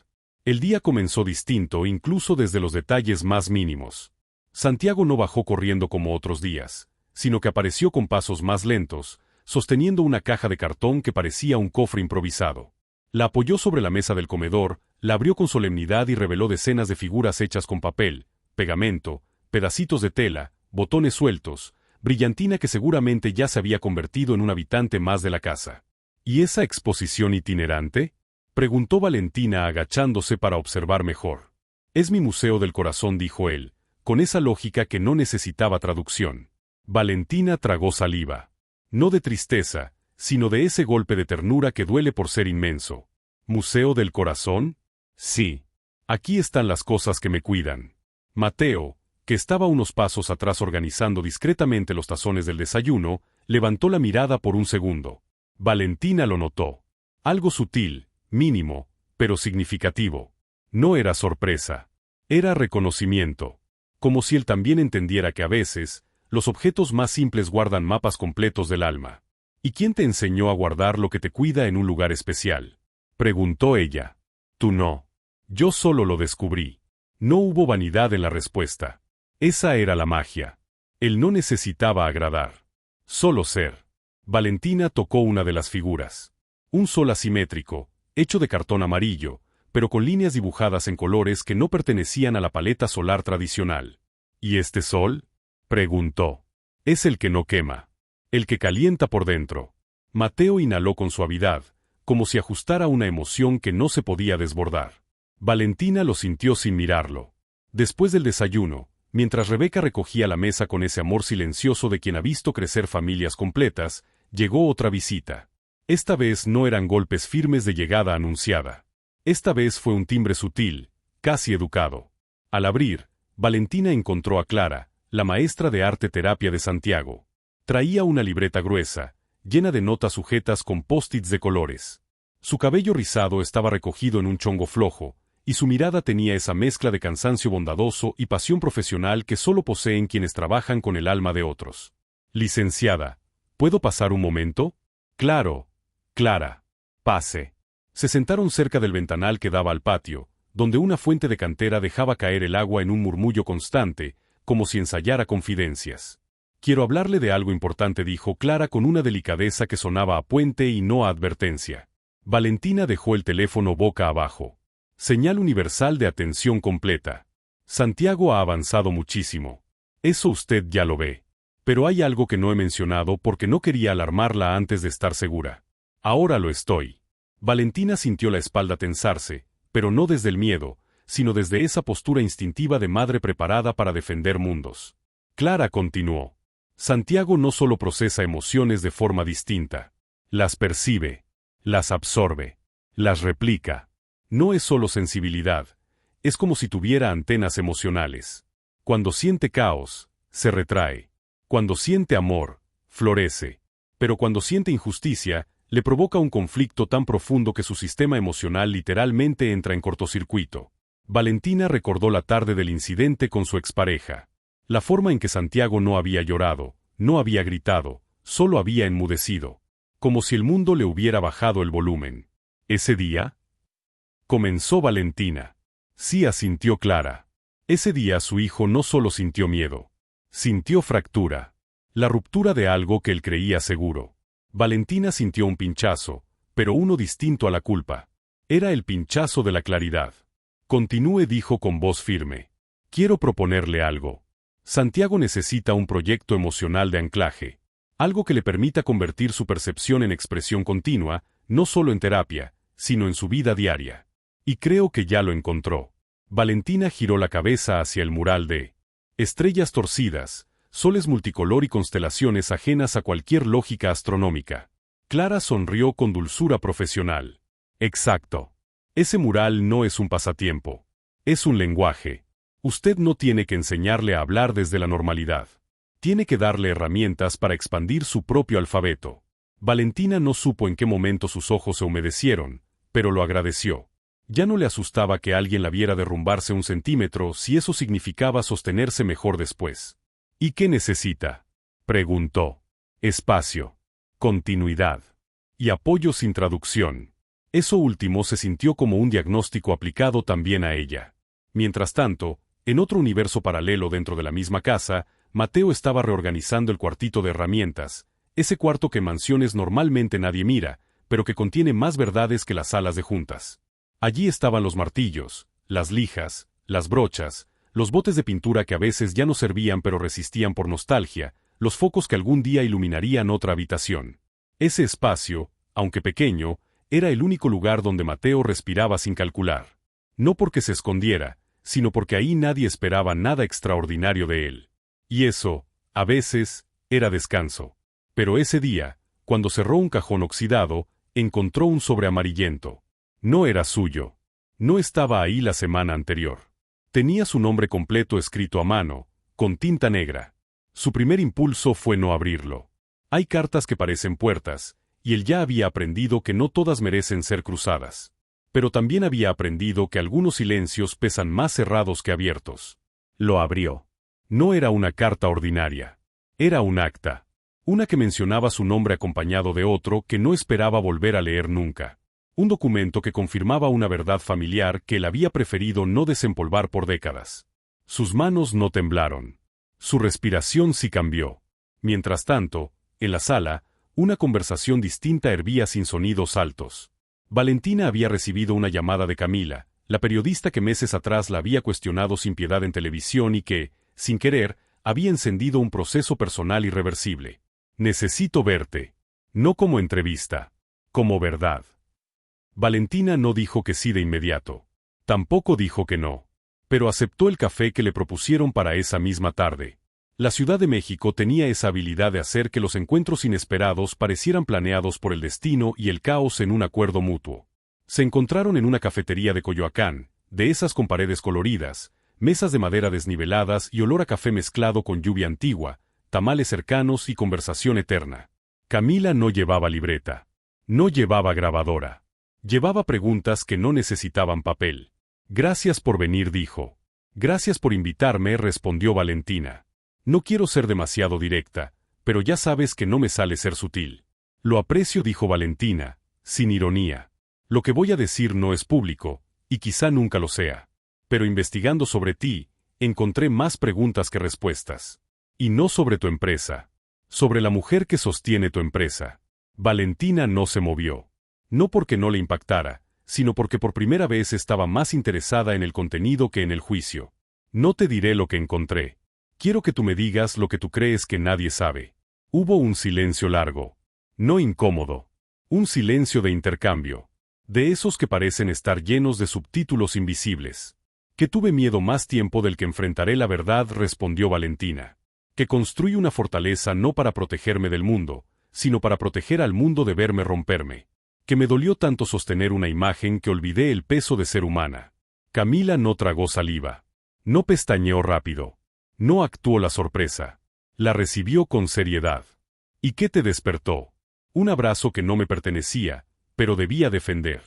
[SPEAKER 1] El día comenzó distinto incluso desde los detalles más mínimos. Santiago no bajó corriendo como otros días, sino que apareció con pasos más lentos, sosteniendo una caja de cartón que parecía un cofre improvisado. La apoyó sobre la mesa del comedor, la abrió con solemnidad y reveló decenas de figuras hechas con papel, pegamento, pedacitos de tela, botones sueltos, brillantina que seguramente ya se había convertido en un habitante más de la casa. ¿Y esa exposición itinerante?, preguntó Valentina agachándose para observar mejor. «Es mi museo del corazón», dijo él, con esa lógica que no necesitaba traducción. Valentina tragó saliva. No de tristeza, sino de ese golpe de ternura que duele por ser inmenso. ¿Museo del corazón? Sí. Aquí están las cosas que me cuidan. Mateo, que estaba unos pasos atrás organizando discretamente los tazones del desayuno, levantó la mirada por un segundo. Valentina lo notó. Algo sutil, mínimo, pero significativo. No era sorpresa. Era reconocimiento. Como si él también entendiera que a veces, los objetos más simples guardan mapas completos del alma. ¿Y quién te enseñó a guardar lo que te cuida en un lugar especial?, preguntó ella. Tú no. Yo solo lo descubrí. No hubo vanidad en la respuesta. Esa era la magia. Él no necesitaba agradar. Solo ser. Valentina tocó una de las figuras. Un sol asimétrico, hecho de cartón amarillo, pero con líneas dibujadas en colores que no pertenecían a la paleta solar tradicional. ¿Y este sol?, preguntó. Es el que no quema. El que calienta por dentro. Mateo inhaló con suavidad, como si ajustara una emoción que no se podía desbordar. Valentina lo sintió sin mirarlo. Después del desayuno, mientras Rebeca recogía la mesa con ese amor silencioso de quien ha visto crecer familias completas, llegó otra visita. Esta vez no eran golpes firmes de llegada anunciada. Esta vez fue un timbre sutil, casi educado. Al abrir, Valentina encontró a Clara, la maestra de arte terapia de Santiago. Traía una libreta gruesa, llena de notas sujetas con post-its de colores. Su cabello rizado estaba recogido en un chongo flojo, y su mirada tenía esa mezcla de cansancio bondadoso y pasión profesional que solo poseen quienes trabajan con el alma de otros. Licenciada, ¿puedo pasar un momento? Claro, Clara. Pase. Se sentaron cerca del ventanal que daba al patio, donde una fuente de cantera dejaba caer el agua en un murmullo constante, como si ensayara confidencias. Quiero hablarle de algo importante, dijo Clara con una delicadeza que sonaba a puente y no a advertencia. Valentina dejó el teléfono boca abajo. Señal universal de atención completa. Santiago ha avanzado muchísimo. Eso usted ya lo ve. Pero hay algo que no he mencionado porque no quería alarmarla antes de estar segura. Ahora lo estoy. Valentina sintió la espalda tensarse, pero no desde el miedo, sino desde esa postura instintiva de madre preparada para defender mundos. Clara continuó. Santiago no solo procesa emociones de forma distinta. Las percibe, las absorbe, las replica. No es solo sensibilidad, es como si tuviera antenas emocionales. Cuando siente caos, se retrae. Cuando siente amor, florece. Pero cuando siente injusticia, le provoca un conflicto tan profundo que su sistema emocional literalmente entra en cortocircuito. Valentina recordó la tarde del incidente con su expareja. La forma en que Santiago no había llorado, no había gritado, solo había enmudecido. Como si el mundo le hubiera bajado el volumen. ¿Ese día? Comenzó Valentina. Sí, asintió Clara. Ese día su hijo no solo sintió miedo. Sintió fractura. La ruptura de algo que él creía seguro. Valentina sintió un pinchazo, pero uno distinto a la culpa. Era el pinchazo de la claridad. Continúe, dijo con voz firme. Quiero proponerle algo. Santiago necesita un proyecto emocional de anclaje. Algo que le permita convertir su percepción en expresión continua, no solo en terapia, sino en su vida diaria. Y creo que ya lo encontró. Valentina giró la cabeza hacia el mural de estrellas torcidas, soles multicolor y constelaciones ajenas a cualquier lógica astronómica. Clara sonrió con dulzura profesional. Exacto. Ese mural no es un pasatiempo. Es un lenguaje. Usted no tiene que enseñarle a hablar desde la normalidad. Tiene que darle herramientas para expandir su propio alfabeto. Valentina no supo en qué momento sus ojos se humedecieron, pero lo agradeció. Ya no le asustaba que alguien la viera derrumbarse 1 centímetro si eso significaba sostenerse mejor después. ¿Y qué necesita? Preguntó. Espacio. Continuidad. Y apoyo sin traducción. Eso último se sintió como un diagnóstico aplicado también a ella. Mientras tanto, en otro universo paralelo dentro de la misma casa, Mateo estaba reorganizando el cuartito de herramientas, ese cuarto que en mansiones normalmente nadie mira, pero que contiene más verdades que las salas de juntas. Allí estaban los martillos, las lijas, las brochas, los botes de pintura que a veces ya no servían pero resistían por nostalgia, los focos que algún día iluminarían otra habitación. Ese espacio, aunque pequeño, era el único lugar donde Mateo respiraba sin calcular. No porque se escondiera, sino porque ahí nadie esperaba nada extraordinario de él. Y eso, a veces, era descanso. Pero ese día, cuando cerró un cajón oxidado, encontró un sobre amarillento. No era suyo. No estaba ahí la semana anterior. Tenía su nombre completo escrito a mano, con tinta negra. Su primer impulso fue no abrirlo. Hay cartas que parecen puertas, y él ya había aprendido que no todas merecen ser cruzadas. Pero también había aprendido que algunos silencios pesan más cerrados que abiertos. Lo abrió. No era una carta ordinaria. Era un acta. Una que mencionaba su nombre acompañado de otro que no esperaba volver a leer nunca. Un documento que confirmaba una verdad familiar que él había preferido no desempolvar por décadas. Sus manos no temblaron. Su respiración sí cambió. Mientras tanto, en la sala, una conversación distinta hervía sin sonidos altos. Valentina había recibido una llamada de Camila, la periodista que meses atrás la había cuestionado sin piedad en televisión y que, sin querer, había encendido un proceso personal irreversible. Necesito verte. No como entrevista. Como verdad. Valentina no dijo que sí de inmediato. Tampoco dijo que no. Pero aceptó el café que le propusieron para esa misma tarde. La Ciudad de México tenía esa habilidad de hacer que los encuentros inesperados parecieran planeados por el destino y el caos en un acuerdo mutuo. Se encontraron en una cafetería de Coyoacán, de esas con paredes coloridas, mesas de madera desniveladas y olor a café mezclado con lluvia antigua, tamales cercanos y conversación eterna. Camila no llevaba libreta. No llevaba grabadora. Llevaba preguntas que no necesitaban papel. Gracias por venir, dijo. Gracias por invitarme, respondió Valentina. No quiero ser demasiado directa, pero ya sabes que no me sale ser sutil. Lo aprecio, dijo Valentina, sin ironía. Lo que voy a decir no es público, y quizá nunca lo sea. Pero investigando sobre ti, encontré más preguntas que respuestas. Y no sobre tu empresa. Sobre la mujer que sostiene tu empresa. Valentina no se movió. No porque no le impactara, sino porque por primera vez estaba más interesada en el contenido que en el juicio. No te diré lo que encontré. Quiero que tú me digas lo que tú crees que nadie sabe. Hubo un silencio largo. No incómodo. Un silencio de intercambio. De esos que parecen estar llenos de subtítulos invisibles. Que tuve miedo más tiempo del que enfrentaré la verdad, respondió Valentina. Que construí una fortaleza no para protegerme del mundo, sino para proteger al mundo de verme romperme. Que me dolió tanto sostener una imagen que olvidé el peso de ser humana. Camila no tragó saliva. No pestañeó rápido. No actuó la sorpresa. La recibió con seriedad. ¿Y qué te despertó? Un abrazo que no me pertenecía, pero debía defender.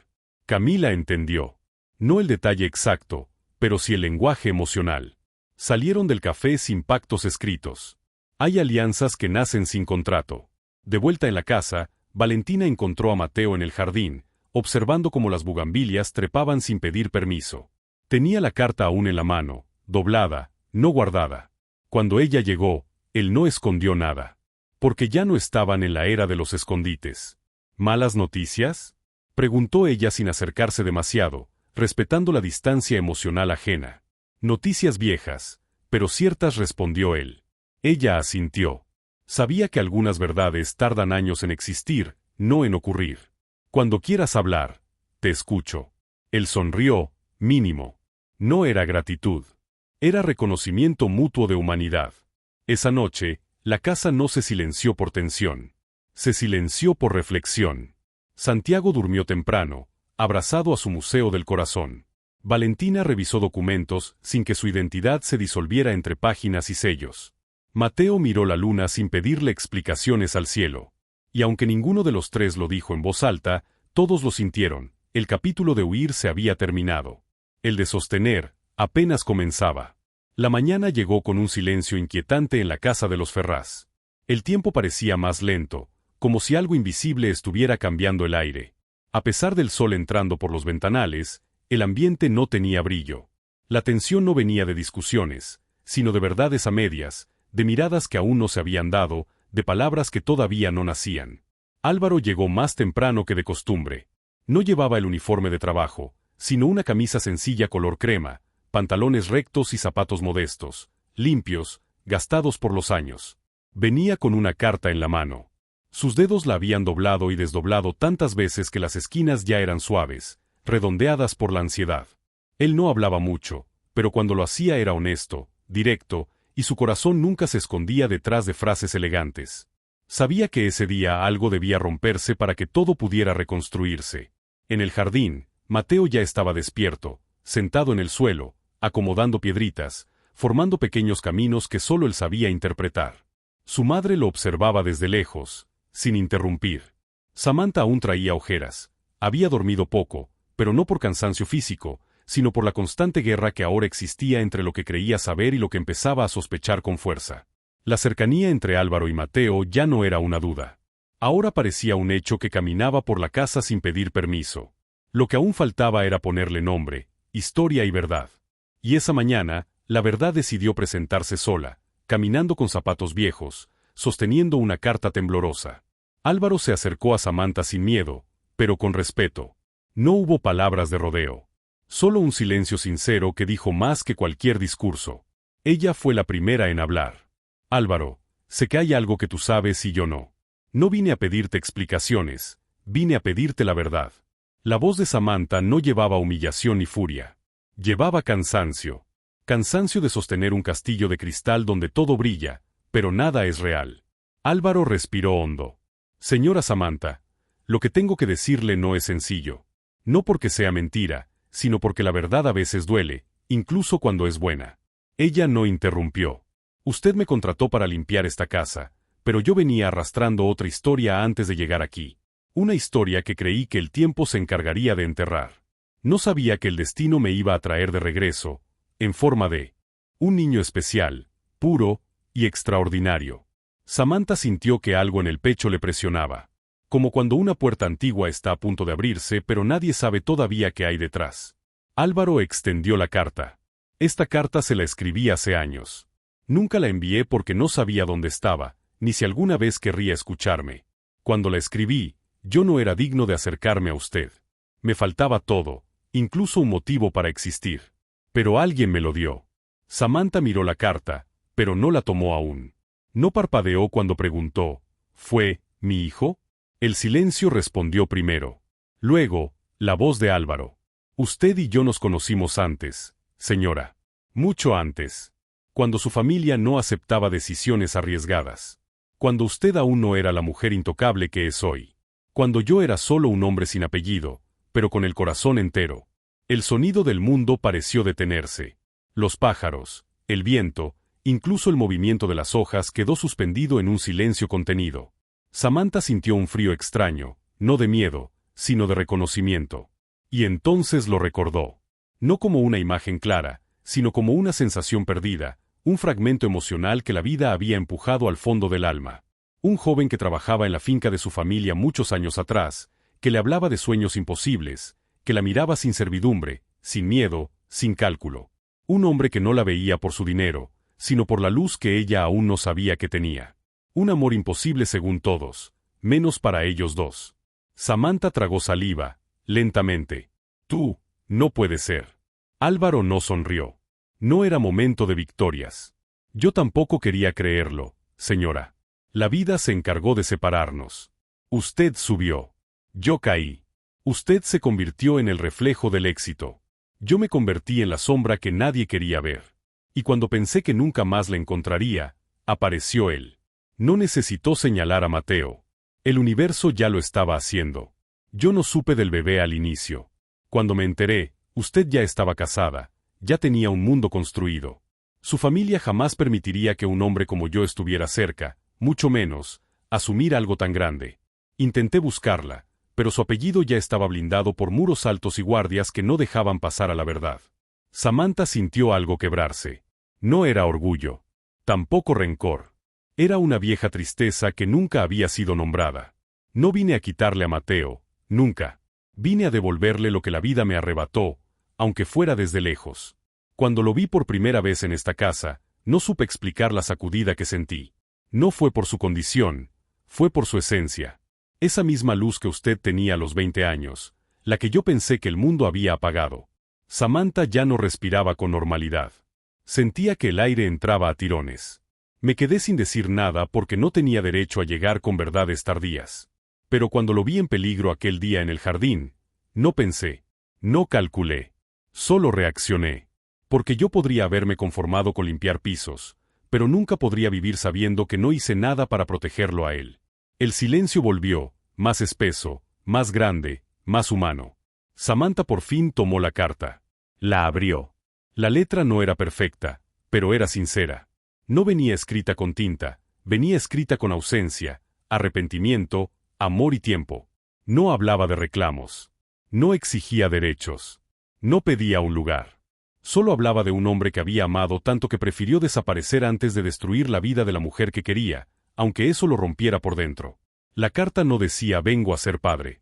[SPEAKER 1] Camila entendió. No el detalle exacto, pero sí el lenguaje emocional. Salieron del café sin pactos escritos. Hay alianzas que nacen sin contrato. De vuelta en la casa, Valentina encontró a Mateo en el jardín, observando cómo las bugambilias trepaban sin pedir permiso. Tenía la carta aún en la mano, doblada, no guardada. Cuando ella llegó, él no escondió nada. Porque ya no estaban en la era de los escondites. ¿Malas noticias?, preguntó ella sin acercarse demasiado, respetando la distancia emocional ajena. Noticias viejas, pero ciertas, respondió él. Ella asintió. Sabía que algunas verdades tardan años en existir, no en ocurrir. Cuando quieras hablar, te escucho. Él sonrió, mínimo. No era gratitud. Era reconocimiento mutuo de humanidad. Esa noche, la casa no se silenció por tensión. Se silenció por reflexión. Santiago durmió temprano, abrazado a su museo del corazón. Valentina revisó documentos sin que su identidad se disolviera entre páginas y sellos. Mateo miró la luna sin pedirle explicaciones al cielo. Y aunque ninguno de los tres lo dijo en voz alta, todos lo sintieron. El capítulo de huir se había terminado. El de sostener apenas comenzaba. La mañana llegó con un silencio inquietante en la casa de los Ferraz. El tiempo parecía más lento, como si algo invisible estuviera cambiando el aire. A pesar del sol entrando por los ventanales, el ambiente no tenía brillo. La tensión no venía de discusiones, sino de verdades a medias, de miradas que aún no se habían dado, de palabras que todavía no nacían. Álvaro llegó más temprano que de costumbre. No llevaba el uniforme de trabajo, sino una camisa sencilla color crema, pantalones rectos y zapatos modestos, limpios, gastados por los años. Venía con una carta en la mano. Sus dedos la habían doblado y desdoblado tantas veces que las esquinas ya eran suaves, redondeadas por la ansiedad. Él no hablaba mucho, pero cuando lo hacía era honesto, directo, y su corazón nunca se escondía detrás de frases elegantes. Sabía que ese día algo debía romperse para que todo pudiera reconstruirse. En el jardín, Mateo ya estaba despierto, sentado en el suelo, acomodando piedritas, formando pequeños caminos que solo él sabía interpretar. Su madre lo observaba desde lejos, sin interrumpir. Samantha aún traía ojeras. Había dormido poco, pero no por cansancio físico, sino por la constante guerra que ahora existía entre lo que creía saber y lo que empezaba a sospechar con fuerza. La cercanía entre Álvaro y Mateo ya no era una duda. Ahora parecía un hecho que caminaba por la casa sin pedir permiso. Lo que aún faltaba era ponerle nombre, historia y verdad. Y esa mañana, la verdad decidió presentarse sola, caminando con zapatos viejos, sosteniendo una carta temblorosa. Álvaro se acercó a Samantha sin miedo, pero con respeto. No hubo palabras de rodeo. Solo un silencio sincero que dijo más que cualquier discurso. Ella fue la primera en hablar. Álvaro, sé que hay algo que tú sabes y yo no. No vine a pedirte explicaciones, vine a pedirte la verdad. La voz de Samantha no llevaba humillación ni furia. Llevaba cansancio. Cansancio de sostener un castillo de cristal donde todo brilla, pero nada es real. Álvaro respiró hondo. Señora Samantha, lo que tengo que decirle no es sencillo. No porque sea mentira, sino porque la verdad a veces duele, incluso cuando es buena. Ella no interrumpió. Usted me contrató para limpiar esta casa, pero yo venía arrastrando otra historia antes de llegar aquí. Una historia que creí que el tiempo se encargaría de enterrar. No sabía que el destino me iba a traer de regreso, en forma de un niño especial, puro y extraordinario. Samantha sintió que algo en el pecho le presionaba. Como cuando una puerta antigua está a punto de abrirse pero nadie sabe todavía qué hay detrás. Álvaro extendió la carta. Esta carta se la escribí hace años. Nunca la envié porque no sabía dónde estaba, ni si alguna vez querría escucharme. Cuando la escribí, yo no era digno de acercarme a usted. Me faltaba todo, incluso un motivo para existir. Pero alguien me lo dio. Samantha miró la carta, pero no la tomó aún. No parpadeó cuando preguntó, ¿fue mi hijo? El silencio respondió primero. Luego, la voz de Álvaro. Usted y yo nos conocimos antes, señora. Mucho antes. Cuando su familia no aceptaba decisiones arriesgadas. Cuando usted aún no era la mujer intocable que es hoy. Cuando yo era solo un hombre sin apellido, pero con el corazón entero. El sonido del mundo pareció detenerse. Los pájaros, el viento, incluso el movimiento de las hojas quedó suspendido en un silencio contenido. Samantha sintió un frío extraño, no de miedo, sino de reconocimiento. Y entonces lo recordó. No como una imagen clara, sino como una sensación perdida, un fragmento emocional que la vida había empujado al fondo del alma. Un joven que trabajaba en la finca de su familia muchos años atrás, que le hablaba de sueños imposibles, que la miraba sin servidumbre, sin miedo, sin cálculo. Un hombre que no la veía por su dinero, sino por la luz que ella aún no sabía que tenía. Un amor imposible según todos, menos para ellos dos. Samantha tragó saliva, lentamente. Tú, no puede ser. Álvaro no sonrió. No era momento de victorias. Yo tampoco quería creerlo, señora. La vida se encargó de separarnos. Usted subió. Yo caí. Usted se convirtió en el reflejo del éxito. Yo me convertí en la sombra que nadie quería ver. Y cuando pensé que nunca más la encontraría, apareció él. No necesitó señalar a Mateo. El universo ya lo estaba haciendo. Yo no supe del bebé al inicio. Cuando me enteré, usted ya estaba casada, ya tenía un mundo construido. Su familia jamás permitiría que un hombre como yo estuviera cerca, mucho menos, asumir algo tan grande. Intenté buscarla, pero su apellido ya estaba blindado por muros altos y guardias que no dejaban pasar a la verdad. Samantha sintió algo quebrarse. No era orgullo. Tampoco rencor. Era una vieja tristeza que nunca había sido nombrada. No vine a quitarle a Mateo, nunca. Vine a devolverle lo que la vida me arrebató, aunque fuera desde lejos. Cuando lo vi por primera vez en esta casa, no supe explicar la sacudida que sentí. No fue por su condición, fue por su esencia. Esa misma luz que usted tenía a los 20 años, la que yo pensé que el mundo había apagado. Samantha ya no respiraba con normalidad. Sentía que el aire entraba a tirones. Me quedé sin decir nada porque no tenía derecho a llegar con verdades tardías. Pero cuando lo vi en peligro aquel día en el jardín, no pensé, no calculé, solo reaccioné. Porque yo podría haberme conformado con limpiar pisos, pero nunca podría vivir sabiendo que no hice nada para protegerlo a él. El silencio volvió, más espeso, más grande, más humano. Samantha por fin tomó la carta. La abrió. La letra no era perfecta, pero era sincera. No venía escrita con tinta, venía escrita con ausencia, arrepentimiento, amor y tiempo. No hablaba de reclamos. No exigía derechos. No pedía un lugar. Solo hablaba de un hombre que había amado tanto que prefirió desaparecer antes de destruir la vida de la mujer que quería, aunque eso lo rompiera por dentro. La carta no decía vengo a ser padre.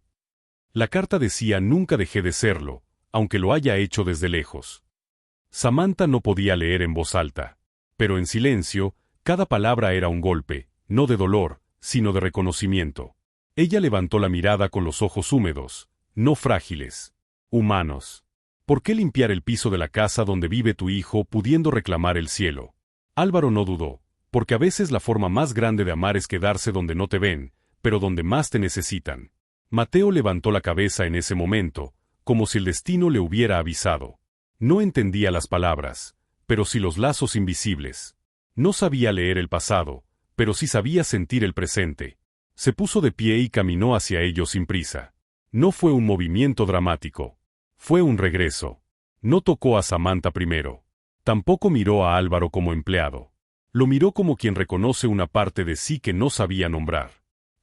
[SPEAKER 1] La carta decía nunca dejé de serlo, aunque lo haya hecho desde lejos. Samantha no podía leer en voz alta. Pero en silencio, cada palabra era un golpe, no de dolor, sino de reconocimiento. Ella levantó la mirada con los ojos húmedos, no frágiles, humanos. ¿Por qué limpiar el piso de la casa donde vive tu hijo pudiendo reclamar el cielo? Álvaro no dudó, porque a veces la forma más grande de amar es quedarse donde no te ven, pero donde más te necesitan. Mateo levantó la cabeza en ese momento, como si el destino le hubiera avisado. No entendía las palabras, pero sí los lazos invisibles. No sabía leer el pasado, pero sí sabía sentir el presente. Se puso de pie y caminó hacia ellos sin prisa. No fue un movimiento dramático. Fue un regreso. No tocó a Samantha primero. Tampoco miró a Álvaro como empleado. Lo miró como quien reconoce una parte de sí que no sabía nombrar.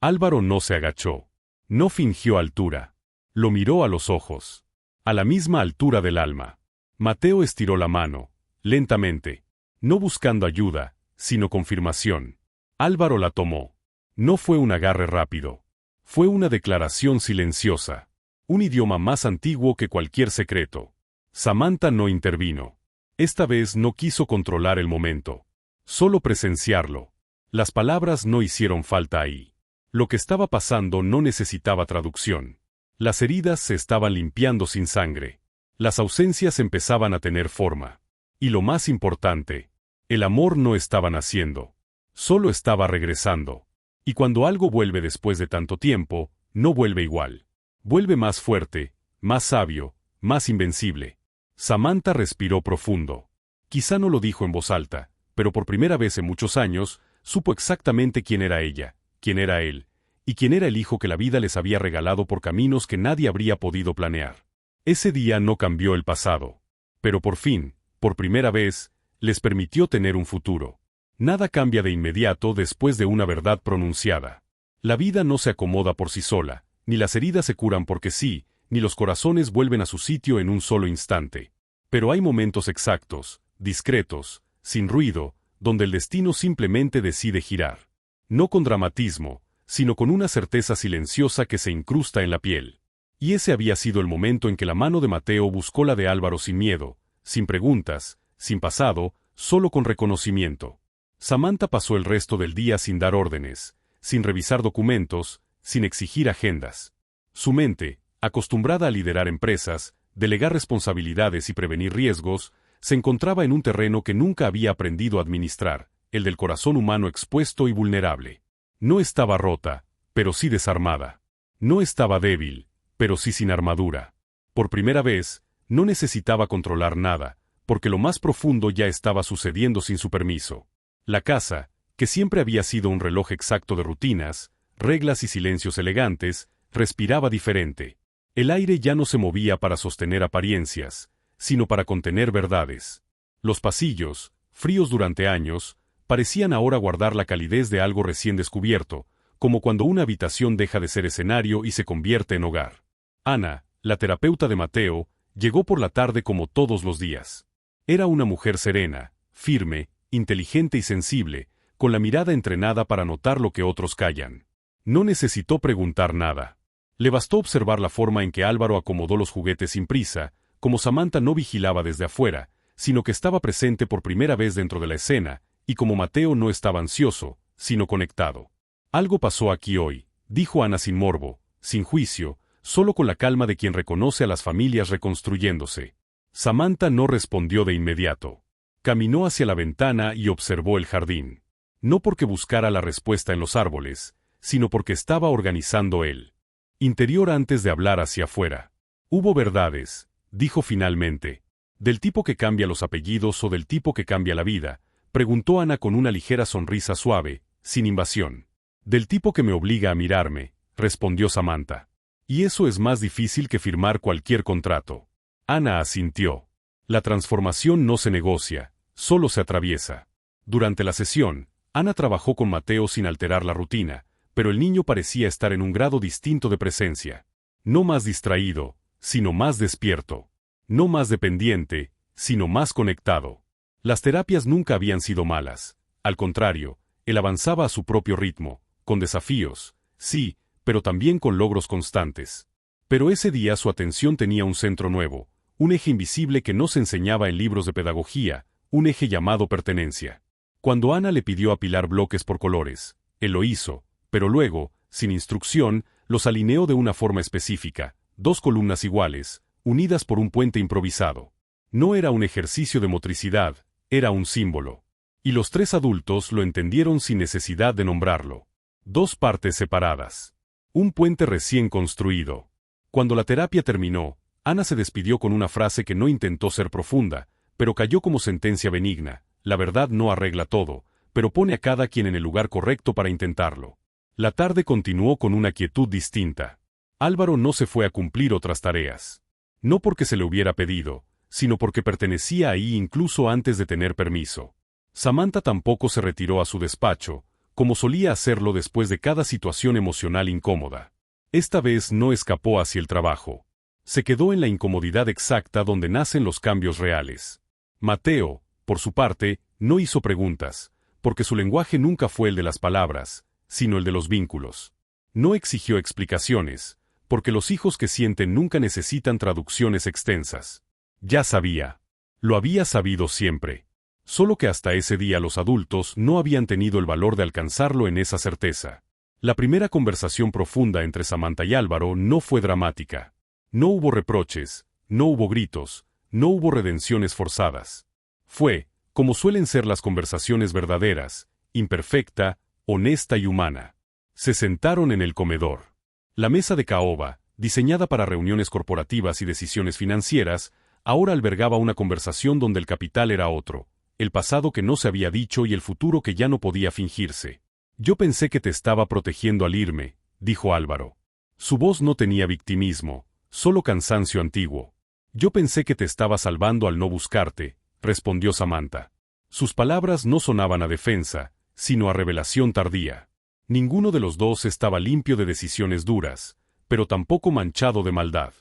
[SPEAKER 1] Álvaro no se agachó. No fingió altura. Lo miró a los ojos. A la misma altura del alma. Mateo estiró la mano, lentamente. No buscando ayuda, sino confirmación. Álvaro la tomó. No fue un agarre rápido. Fue una declaración silenciosa. Un idioma más antiguo que cualquier secreto. Samantha no intervino. Esta vez no quiso controlar el momento. Solo presenciarlo. Las palabras no hicieron falta ahí. Lo que estaba pasando no necesitaba traducción. Las heridas se estaban limpiando sin sangre. Las ausencias empezaban a tener forma. Y lo más importante, el amor no estaba naciendo. Solo estaba regresando. Y cuando algo vuelve después de tanto tiempo, no vuelve igual. Vuelve más fuerte, más sabio, más invencible. Samantha respiró profundo. Quizá no lo dijo en voz alta, pero por primera vez en muchos años, supo exactamente quién era ella, quién era él, y quién era el hijo que la vida les había regalado por caminos que nadie habría podido planear. Ese día no cambió el pasado, pero por fin, por primera vez, les permitió tener un futuro. Nada cambia de inmediato después de una verdad pronunciada. La vida no se acomoda por sí sola, ni las heridas se curan porque sí, ni los corazones vuelven a su sitio en un solo instante. Pero hay momentos exactos, discretos, sin ruido, donde el destino simplemente decide girar. No con dramatismo, sino con una certeza silenciosa que se incrusta en la piel. Y ese había sido el momento en que la mano de Mateo buscó la de Álvaro sin miedo, sin preguntas, sin pasado, solo con reconocimiento. Samantha pasó el resto del día sin dar órdenes, sin revisar documentos, sin exigir agendas. Su mente, acostumbrada a liderar empresas, delegar responsabilidades y prevenir riesgos, se encontraba en un terreno que nunca había aprendido a administrar, el del corazón humano expuesto y vulnerable. No estaba rota, pero sí desarmada. No estaba débil, pero sí sin armadura. Por primera vez, no necesitaba controlar nada, porque lo más profundo ya estaba sucediendo sin su permiso. La casa, que siempre había sido un reloj exacto de rutinas, reglas y silencios elegantes, respiraba diferente. El aire ya no se movía para sostener apariencias, sino para contener verdades. Los pasillos, fríos durante años, parecían ahora guardar la calidez de algo recién descubierto, como cuando una habitación deja de ser escenario y se convierte en hogar. Ana, la terapeuta de Mateo, llegó por la tarde como todos los días. Era una mujer serena, firme, inteligente y sensible, con la mirada entrenada para notar lo que otros callan. No necesitó preguntar nada. Le bastó observar la forma en que Álvaro acomodó los juguetes sin prisa, como Samantha no vigilaba desde afuera, sino que estaba presente por primera vez dentro de la escena, y como Mateo no estaba ansioso, sino conectado. Algo pasó aquí hoy, dijo Ana sin morbo, sin juicio, solo con la calma de quien reconoce a las familias reconstruyéndose. Samantha no respondió de inmediato. Caminó hacia la ventana y observó el jardín. No porque buscara la respuesta en los árboles, sino porque estaba organizando el interior antes de hablar hacia afuera. Hubo verdades, dijo finalmente. ¿Del tipo que cambia los apellidos o del tipo que cambia la vida?, preguntó Ana con una ligera sonrisa suave, sin invasión. Del tipo que me obliga a mirarme, respondió Samantha. Y eso es más difícil que firmar cualquier contrato. Ana asintió. La transformación no se negocia, solo se atraviesa. Durante la sesión, Ana trabajó con Mateo sin alterar la rutina, pero el niño parecía estar en un grado distinto de presencia. No más distraído, sino más despierto. No más dependiente, sino más conectado. Las terapias nunca habían sido malas. Al contrario, él avanzaba a su propio ritmo, con desafíos, sí, pero también con logros constantes. Pero ese día su atención tenía un centro nuevo, un eje invisible que no se enseñaba en libros de pedagogía, un eje llamado pertenencia. Cuando Ana le pidió apilar bloques por colores, él lo hizo, pero luego, sin instrucción, los alineó de una forma específica, 2 columnas iguales, unidas por un puente improvisado. No era un ejercicio de motricidad, era un símbolo. Y los 3 adultos lo entendieron sin necesidad de nombrarlo. 2 partes separadas. Un puente recién construido. Cuando la terapia terminó, Ana se despidió con una frase que no intentó ser profunda, pero cayó como sentencia benigna: la verdad no arregla todo, pero pone a cada quien en el lugar correcto para intentarlo. La tarde continuó con una quietud distinta. Álvaro no se fue a cumplir otras tareas. No porque se le hubiera pedido, sino porque pertenecía ahí incluso antes de tener permiso. Samantha tampoco se retiró a su despacho, como solía hacerlo después de cada situación emocional incómoda. Esta vez no escapó hacia el trabajo. Se quedó en la incomodidad exacta donde nacen los cambios reales. Mateo, por su parte, no hizo preguntas, porque su lenguaje nunca fue el de las palabras, sino el de los vínculos. No exigió explicaciones, porque los hijos que sienten nunca necesitan traducciones extensas. Ya sabía. Lo había sabido siempre. Solo que hasta ese día los adultos no habían tenido el valor de alcanzarlo en esa certeza. La primera conversación profunda entre Samantha y Álvaro no fue dramática. No hubo reproches, no hubo gritos, no hubo redenciones forzadas. Fue, como suelen ser las conversaciones verdaderas, imperfecta, honesta y humana. Se sentaron en el comedor. La mesa de caoba, diseñada para reuniones corporativas y decisiones financieras, ahora albergaba una conversación donde el capital era otro, el pasado que no se había dicho y el futuro que ya no podía fingirse. Yo pensé que te estaba protegiendo al irme, dijo Álvaro. Su voz no tenía victimismo, solo cansancio antiguo. Yo pensé que te estaba salvando al no buscarte, respondió Samantha. Sus palabras no sonaban a defensa, sino a revelación tardía. Ninguno de los dos estaba limpio de decisiones duras, pero tampoco manchado de maldad.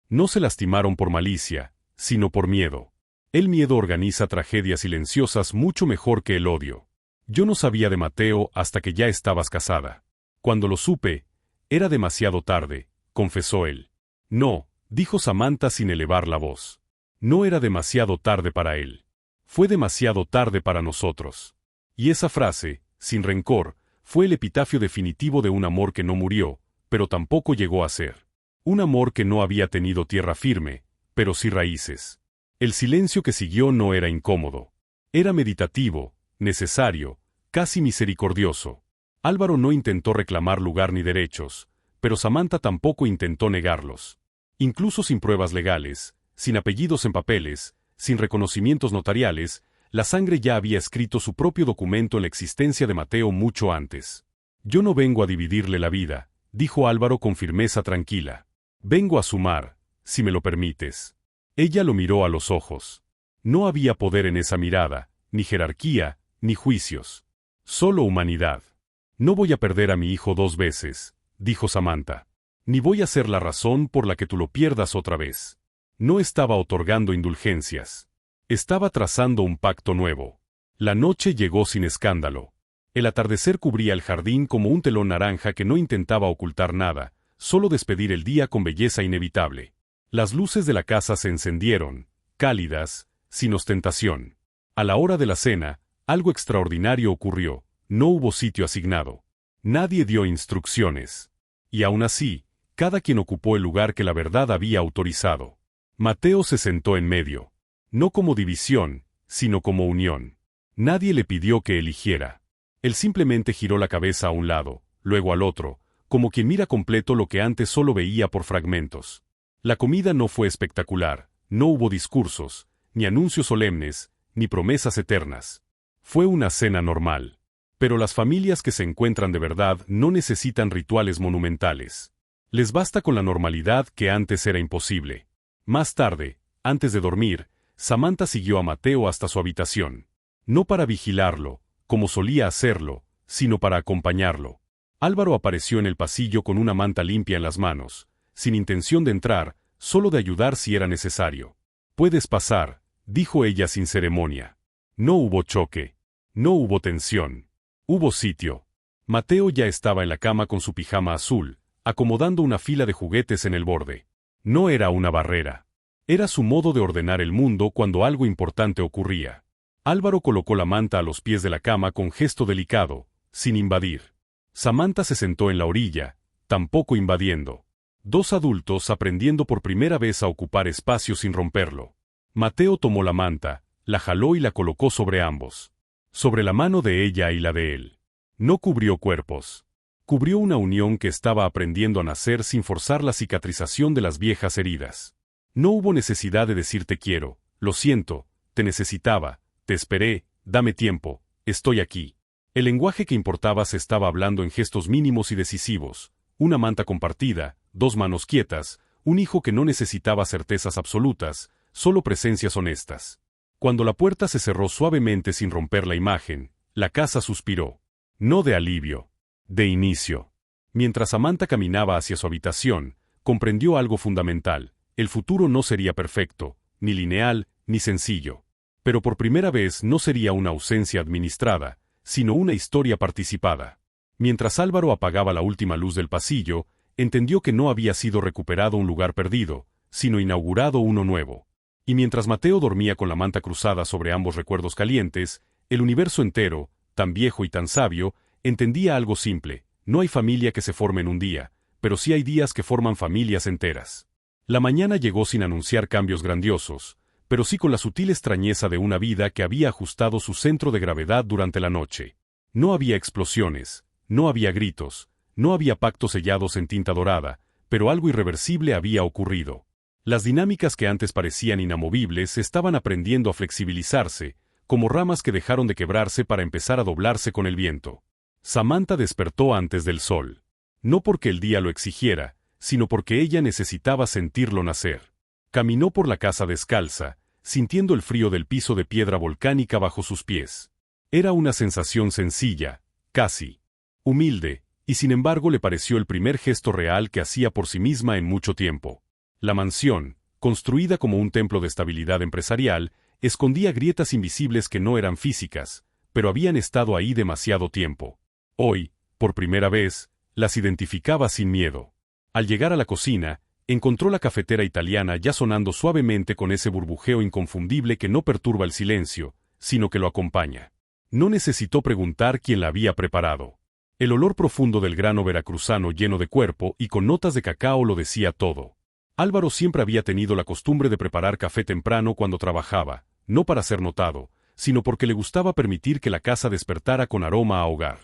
[SPEAKER 1] No se lastimaron por malicia, sino por miedo. El miedo organiza tragedias silenciosas mucho mejor que el odio. Yo no sabía de Mateo hasta que ya estabas casada. Cuando lo supe, era demasiado tarde, confesó él. No, dijo Samantha sin elevar la voz. No era demasiado tarde para él. Fue demasiado tarde para nosotros. Y esa frase, sin rencor, fue el epitafio definitivo de un amor que no murió, pero tampoco llegó a ser. Un amor que no había tenido tierra firme, pero sí raíces. El silencio que siguió no era incómodo. Era meditativo, necesario, casi misericordioso. Álvaro no intentó reclamar lugar ni derechos, pero Samantha tampoco intentó negarlos. Incluso sin pruebas legales, sin apellidos en papeles, sin reconocimientos notariales, la sangre ya había escrito su propio documento en la existencia de Mateo mucho antes. Yo no vengo a dividirle la vida, dijo Álvaro con firmeza tranquila. Vengo a sumar, si me lo permites. Ella lo miró a los ojos. No había poder en esa mirada, ni jerarquía, ni juicios. Solo humanidad. No voy a perder a mi hijo 2 veces, dijo Samantha. Ni voy a ser la razón por la que tú lo pierdas otra vez. No estaba otorgando indulgencias. Estaba trazando un pacto nuevo. La noche llegó sin escándalo. El atardecer cubría el jardín como un telón naranja que no intentaba ocultar nada, solo despedir el día con belleza inevitable. Las luces de la casa se encendieron, cálidas, sin ostentación. A la hora de la cena, algo extraordinario ocurrió. No hubo sitio asignado. Nadie dio instrucciones. Y aún así, cada quien ocupó el lugar que la verdad había autorizado. Mateo se sentó en medio. No como división, sino como unión. Nadie le pidió que eligiera. Él simplemente giró la cabeza a un lado, luego al otro, como quien mira completo lo que antes solo veía por fragmentos. La comida no fue espectacular, no hubo discursos, ni anuncios solemnes, ni promesas eternas. Fue una cena normal. Pero las familias que se encuentran de verdad no necesitan rituales monumentales. Les basta con la normalidad que antes era imposible. Más tarde, antes de dormir, Samantha siguió a Mateo hasta su habitación. No para vigilarlo, como solía hacerlo, sino para acompañarlo. Álvaro apareció en el pasillo con una manta limpia en las manos, sin intención de entrar, solo de ayudar si era necesario. «Puedes pasar», dijo ella sin ceremonia. No hubo choque. No hubo tensión. Hubo sitio. Mateo ya estaba en la cama con su pijama azul, acomodando una fila de juguetes en el borde. No era una barrera. Era su modo de ordenar el mundo cuando algo importante ocurría. Álvaro colocó la manta a los pies de la cama con gesto delicado, sin invadir. Samantha se sentó en la orilla, tampoco invadiendo. 2 adultos aprendiendo por primera vez a ocupar espacio sin romperlo. Mateo tomó la manta, la jaló y la colocó sobre ambos. Sobre la mano de ella y la de él. No cubrió cuerpos. Cubrió una unión que estaba aprendiendo a nacer sin forzar la cicatrización de las viejas heridas. No hubo necesidad de decir te quiero, lo siento, te necesitaba, te esperé, dame tiempo, estoy aquí. El lenguaje que importaba se estaba hablando en gestos mínimos y decisivos, una manta compartida, 2 manos quietas, un hijo que no necesitaba certezas absolutas, solo presencias honestas. Cuando la puerta se cerró suavemente sin romper la imagen, la casa suspiró. No de alivio. De inicio. Mientras Samantha caminaba hacia su habitación, comprendió algo fundamental. El futuro no sería perfecto, ni lineal, ni sencillo. Pero por primera vez no sería una ausencia administrada, sino una historia participada. Mientras Álvaro apagaba la última luz del pasillo, entendió que no había sido recuperado un lugar perdido, sino inaugurado uno nuevo. Y mientras Mateo dormía con la manta cruzada sobre ambos recuerdos calientes, el universo entero, tan viejo y tan sabio, entendía algo simple: no hay familia que se forme en un día, pero sí hay días que forman familias enteras. La mañana llegó sin anunciar cambios grandiosos, pero sí con la sutil extrañeza de una vida que había ajustado su centro de gravedad durante la noche. No había explosiones, no había gritos, no había pactos sellados en tinta dorada, pero algo irreversible había ocurrido. Las dinámicas que antes parecían inamovibles estaban aprendiendo a flexibilizarse, como ramas que dejaron de quebrarse para empezar a doblarse con el viento. Samantha despertó antes del sol. No porque el día lo exigiera, sino porque ella necesitaba sentirlo nacer. Caminó por la casa descalza, sintiendo el frío del piso de piedra volcánica bajo sus pies. Era una sensación sencilla, casi humilde, y sin embargo le pareció el primer gesto real que hacía por sí misma en mucho tiempo. La mansión, construida como un templo de estabilidad empresarial, escondía grietas invisibles que no eran físicas, pero habían estado ahí demasiado tiempo. Hoy, por primera vez, las identificaba sin miedo. Al llegar a la cocina, encontró la cafetera italiana ya sonando suavemente con ese burbujeo inconfundible que no perturba el silencio, sino que lo acompaña. No necesitó preguntar quién la había preparado. El olor profundo del grano veracruzano lleno de cuerpo y con notas de cacao lo decía todo. Álvaro siempre había tenido la costumbre de preparar café temprano cuando trabajaba, no para ser notado, sino porque le gustaba permitir que la casa despertara con aroma a hogar.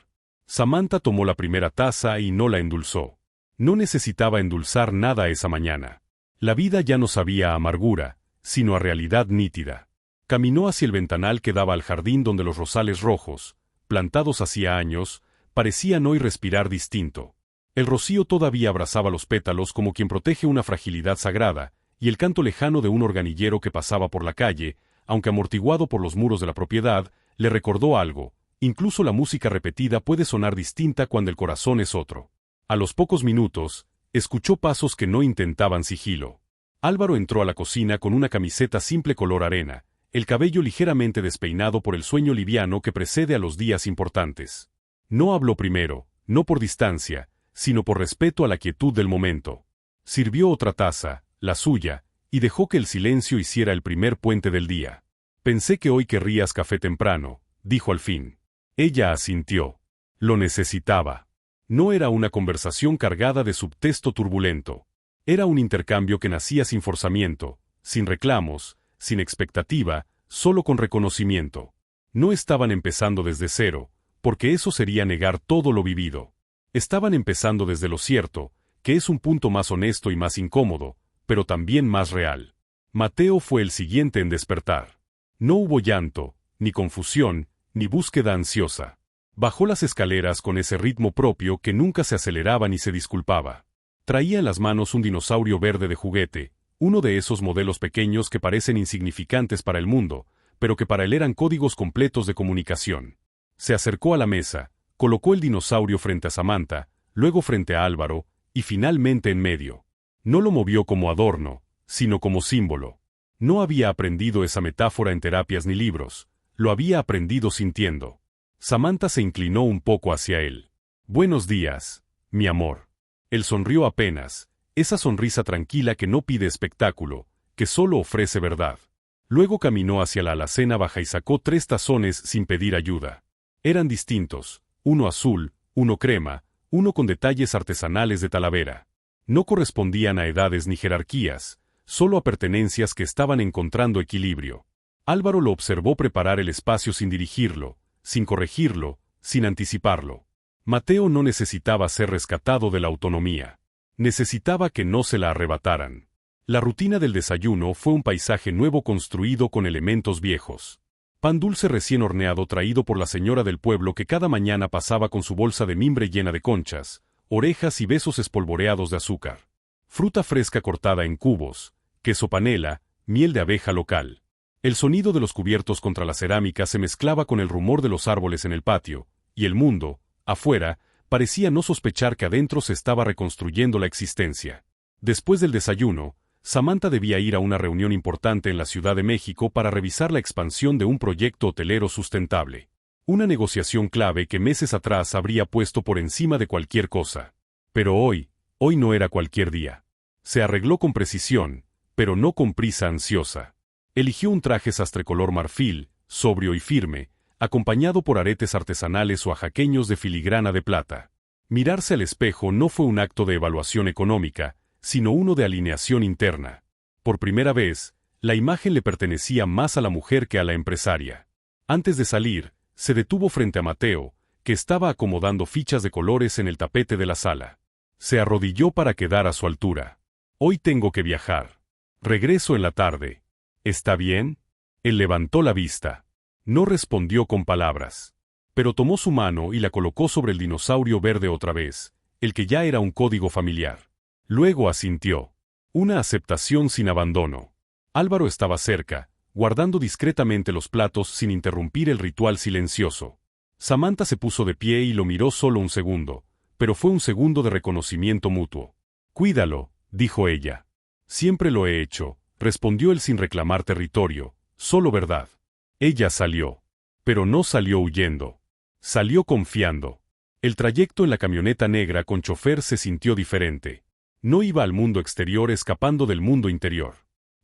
[SPEAKER 1] Samantha tomó la primera taza y no la endulzó. No necesitaba endulzar nada esa mañana. La vida ya no sabía a amargura, sino a realidad nítida. Caminó hacia el ventanal que daba al jardín donde los rosales rojos, plantados hacía años, parecían hoy respirar distinto. El rocío todavía abrazaba los pétalos como quien protege una fragilidad sagrada, y el canto lejano de un organillero que pasaba por la calle, aunque amortiguado por los muros de la propiedad, le recordó algo. Incluso la música repetida puede sonar distinta cuando el corazón es otro. A los pocos minutos, escuchó pasos que no intentaban sigilo. Álvaro entró a la cocina con una camiseta simple color arena, el cabello ligeramente despeinado por el sueño liviano que precede a los días importantes. No habló primero, no por distancia, sino por respeto a la quietud del momento. Sirvió otra taza, la suya, y dejó que el silencio hiciera el primer puente del día. Pensé que hoy querrías café temprano, dijo al fin. Ella asintió. Lo necesitaba. No era una conversación cargada de subtexto turbulento. Era un intercambio que nacía sin forzamiento, sin reclamos, sin expectativa, solo con reconocimiento. No estaban empezando desde cero, porque eso sería negar todo lo vivido. Estaban empezando desde lo cierto, que es un punto más honesto y más incómodo, pero también más real. Mateo fue el siguiente en despertar. No hubo llanto, ni confusión, ni búsqueda ansiosa. Bajó las escaleras con ese ritmo propio que nunca se aceleraba ni se disculpaba. Traía en las manos un dinosaurio verde de juguete, uno de esos modelos pequeños que parecen insignificantes para el mundo, pero que para él eran códigos completos de comunicación. Se acercó a la mesa, colocó el dinosaurio frente a Samantha, luego frente a Álvaro, y finalmente en medio. No lo movió como adorno, sino como símbolo. No había aprendido esa metáfora en terapias ni libros, lo había aprendido sintiendo. Samantha se inclinó un poco hacia él. Buenos días, mi amor. Él sonrió apenas, esa sonrisa tranquila que no pide espectáculo, que solo ofrece verdad. Luego caminó hacia la alacena baja y sacó 3 tazones sin pedir ayuda. Eran distintos, uno azul, uno crema, uno con detalles artesanales de Talavera. No correspondían a edades ni jerarquías, solo a pertenencias que estaban encontrando equilibrio. Álvaro lo observó preparar el espacio sin dirigirlo, sin corregirlo, sin anticiparlo. Mateo no necesitaba ser rescatado de la autonomía. Necesitaba que no se la arrebataran. La rutina del desayuno fue un paisaje nuevo construido con elementos viejos. Pan dulce recién horneado traído por la señora del pueblo que cada mañana pasaba con su bolsa de mimbre llena de conchas, orejas y besos espolvoreados de azúcar. Fruta fresca cortada en cubos, queso panela, miel de abeja local. El sonido de los cubiertos contra la cerámica se mezclaba con el rumor de los árboles en el patio, y el mundo, afuera, parecía no sospechar que adentro se estaba reconstruyendo la existencia. Después del desayuno, Samantha debía ir a una reunión importante en la Ciudad de México para revisar la expansión de un proyecto hotelero sustentable. Una negociación clave que meses atrás habría puesto por encima de cualquier cosa. Pero hoy no era cualquier día. Se arregló con precisión, pero no con prisa ansiosa. Eligió un traje sastre color marfil, sobrio y firme, acompañado por aretes artesanales oaxaqueños de filigrana de plata. Mirarse al espejo no fue un acto de evaluación económica, sino uno de alineación interna. Por primera vez, la imagen le pertenecía más a la mujer que a la empresaria. Antes de salir, se detuvo frente a Mateo, que estaba acomodando fichas de colores en el tapete de la sala. Se arrodilló para quedar a su altura. Hoy tengo que viajar. Regreso en la tarde. ¿Está bien? Él levantó la vista. No respondió con palabras. Pero tomó su mano y la colocó sobre el dinosaurio verde otra vez, el que ya era un código familiar. Luego asintió. Una aceptación sin abandono. Álvaro estaba cerca, guardando discretamente los platos sin interrumpir el ritual silencioso. Samantha se puso de pie y lo miró solo un segundo, pero fue un segundo de reconocimiento mutuo. «Cuídalo», dijo ella. «Siempre lo he hecho», respondió él sin reclamar territorio, «solo verdad». Ella salió. Pero no salió huyendo. Salió confiando. El trayecto en la camioneta negra con chofer se sintió diferente. No iba al mundo exterior escapando del mundo interior.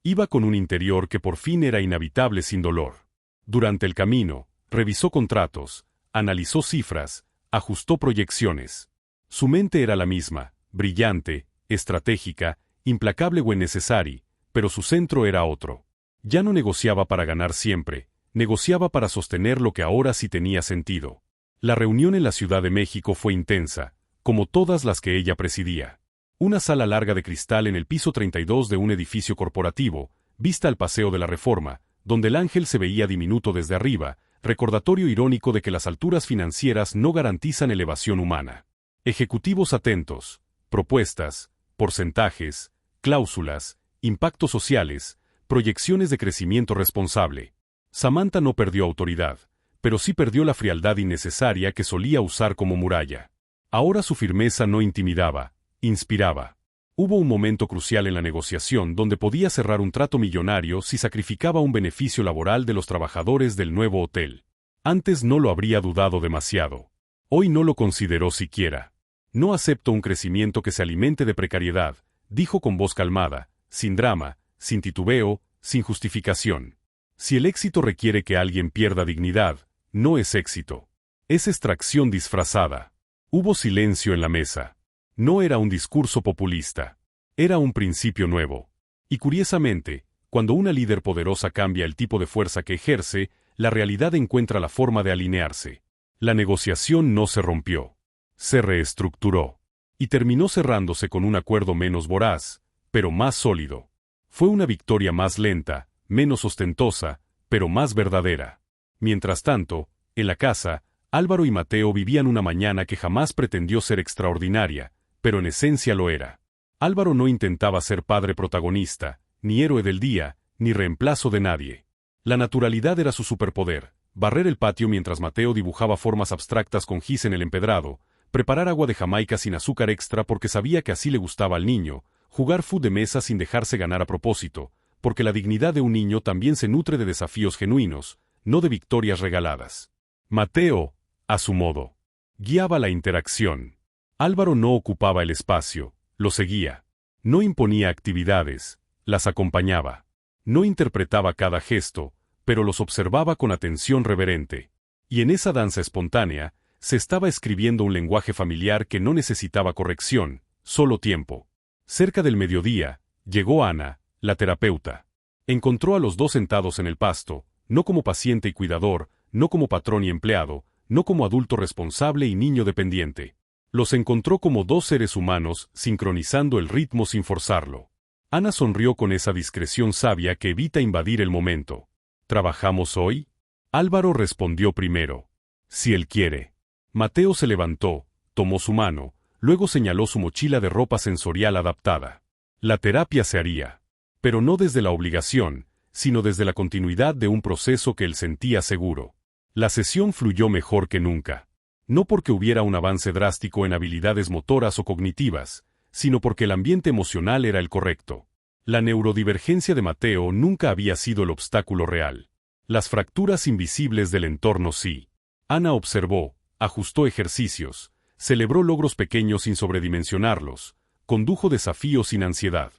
[SPEAKER 1] Iba con un interior que por fin era inhabitable sin dolor. Durante el camino, revisó contratos, analizó cifras, ajustó proyecciones. Su mente era la misma, brillante, estratégica, implacable o innecesaria, pero su centro era otro. Ya no negociaba para ganar siempre, negociaba para sostener lo que ahora sí tenía sentido. La reunión en la Ciudad de México fue intensa, como todas las que ella presidía. Una sala larga de cristal en el piso 32 de un edificio corporativo, vista al Paseo de la Reforma, donde el ángel se veía diminuto desde arriba, recordatorio irónico de que las alturas financieras no garantizan elevación humana. Ejecutivos atentos, propuestas, porcentajes, cláusulas, impactos sociales, proyecciones de crecimiento responsable. Samantha no perdió autoridad, pero sí perdió la frialdad innecesaria que solía usar como muralla. Ahora su firmeza no intimidaba, inspiraba. Hubo un momento crucial en la negociación donde podía cerrar un trato millonario si sacrificaba un beneficio laboral de los trabajadores del nuevo hotel. Antes no lo habría dudado demasiado. Hoy no lo consideró siquiera. No acepto un crecimiento que se alimente de precariedad, dijo con voz calmada, sin drama, sin titubeo, sin justificación. Si el éxito requiere que alguien pierda dignidad, no es éxito. Es extracción disfrazada. Hubo silencio en la mesa. No era un discurso populista. Era un principio nuevo. Y curiosamente, cuando una líder poderosa cambia el tipo de fuerza que ejerce, la realidad encuentra la forma de alinearse. La negociación no se rompió. Se reestructuró. Y terminó cerrándose con un acuerdo menos voraz, pero más sólido. Fue una victoria más lenta, menos ostentosa, pero más verdadera. Mientras tanto, en la casa, Álvaro y Mateo vivían una mañana que jamás pretendió ser extraordinaria, pero en esencia lo era. Álvaro no intentaba ser padre protagonista, ni héroe del día, ni reemplazo de nadie. La naturalidad era su superpoder, barrer el patio mientras Mateo dibujaba formas abstractas con gis en el empedrado, preparar agua de Jamaica sin azúcar extra porque sabía que así le gustaba al niño, jugar fútbol de mesa sin dejarse ganar a propósito, porque la dignidad de un niño también se nutre de desafíos genuinos, no de victorias regaladas. Mateo, a su modo, guiaba la interacción. Álvaro no ocupaba el espacio, lo seguía. No imponía actividades, las acompañaba. No interpretaba cada gesto, pero los observaba con atención reverente. Y en esa danza espontánea, se estaba escribiendo un lenguaje familiar que no necesitaba corrección, solo tiempo. Cerca del mediodía, llegó Ana, la terapeuta. Encontró a los dos sentados en el pasto, no como paciente y cuidador, no como patrón y empleado, no como adulto responsable y niño dependiente. Los encontró como dos seres humanos, sincronizando el ritmo sin forzarlo. Ana sonrió con esa discreción sabia que evita invadir el momento. ¿Trabajamos hoy? Álvaro respondió primero. Si él quiere. Mateo se levantó, tomó su mano, luego señaló su mochila de ropa sensorial adaptada. La terapia se haría. Pero no desde la obligación, sino desde la continuidad de un proceso que él sentía seguro. La sesión fluyó mejor que nunca. No porque hubiera un avance drástico en habilidades motoras o cognitivas, sino porque el ambiente emocional era el correcto. La neurodivergencia de Mateo nunca había sido el obstáculo real. Las fracturas invisibles del entorno sí. Ana observó, ajustó ejercicios, celebró logros pequeños sin sobredimensionarlos, condujo desafíos sin ansiedad.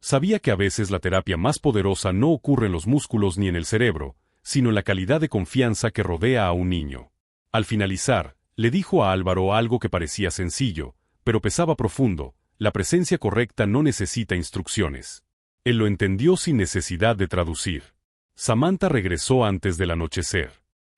[SPEAKER 1] Sabía que a veces la terapia más poderosa no ocurre en los músculos ni en el cerebro, sino en la calidad de confianza que rodea a un niño. Al finalizar, le dijo a Álvaro algo que parecía sencillo, pero pesaba profundo: la presencia correcta no necesita instrucciones. Él lo entendió sin necesidad de traducir. Samantha regresó antes del anochecer.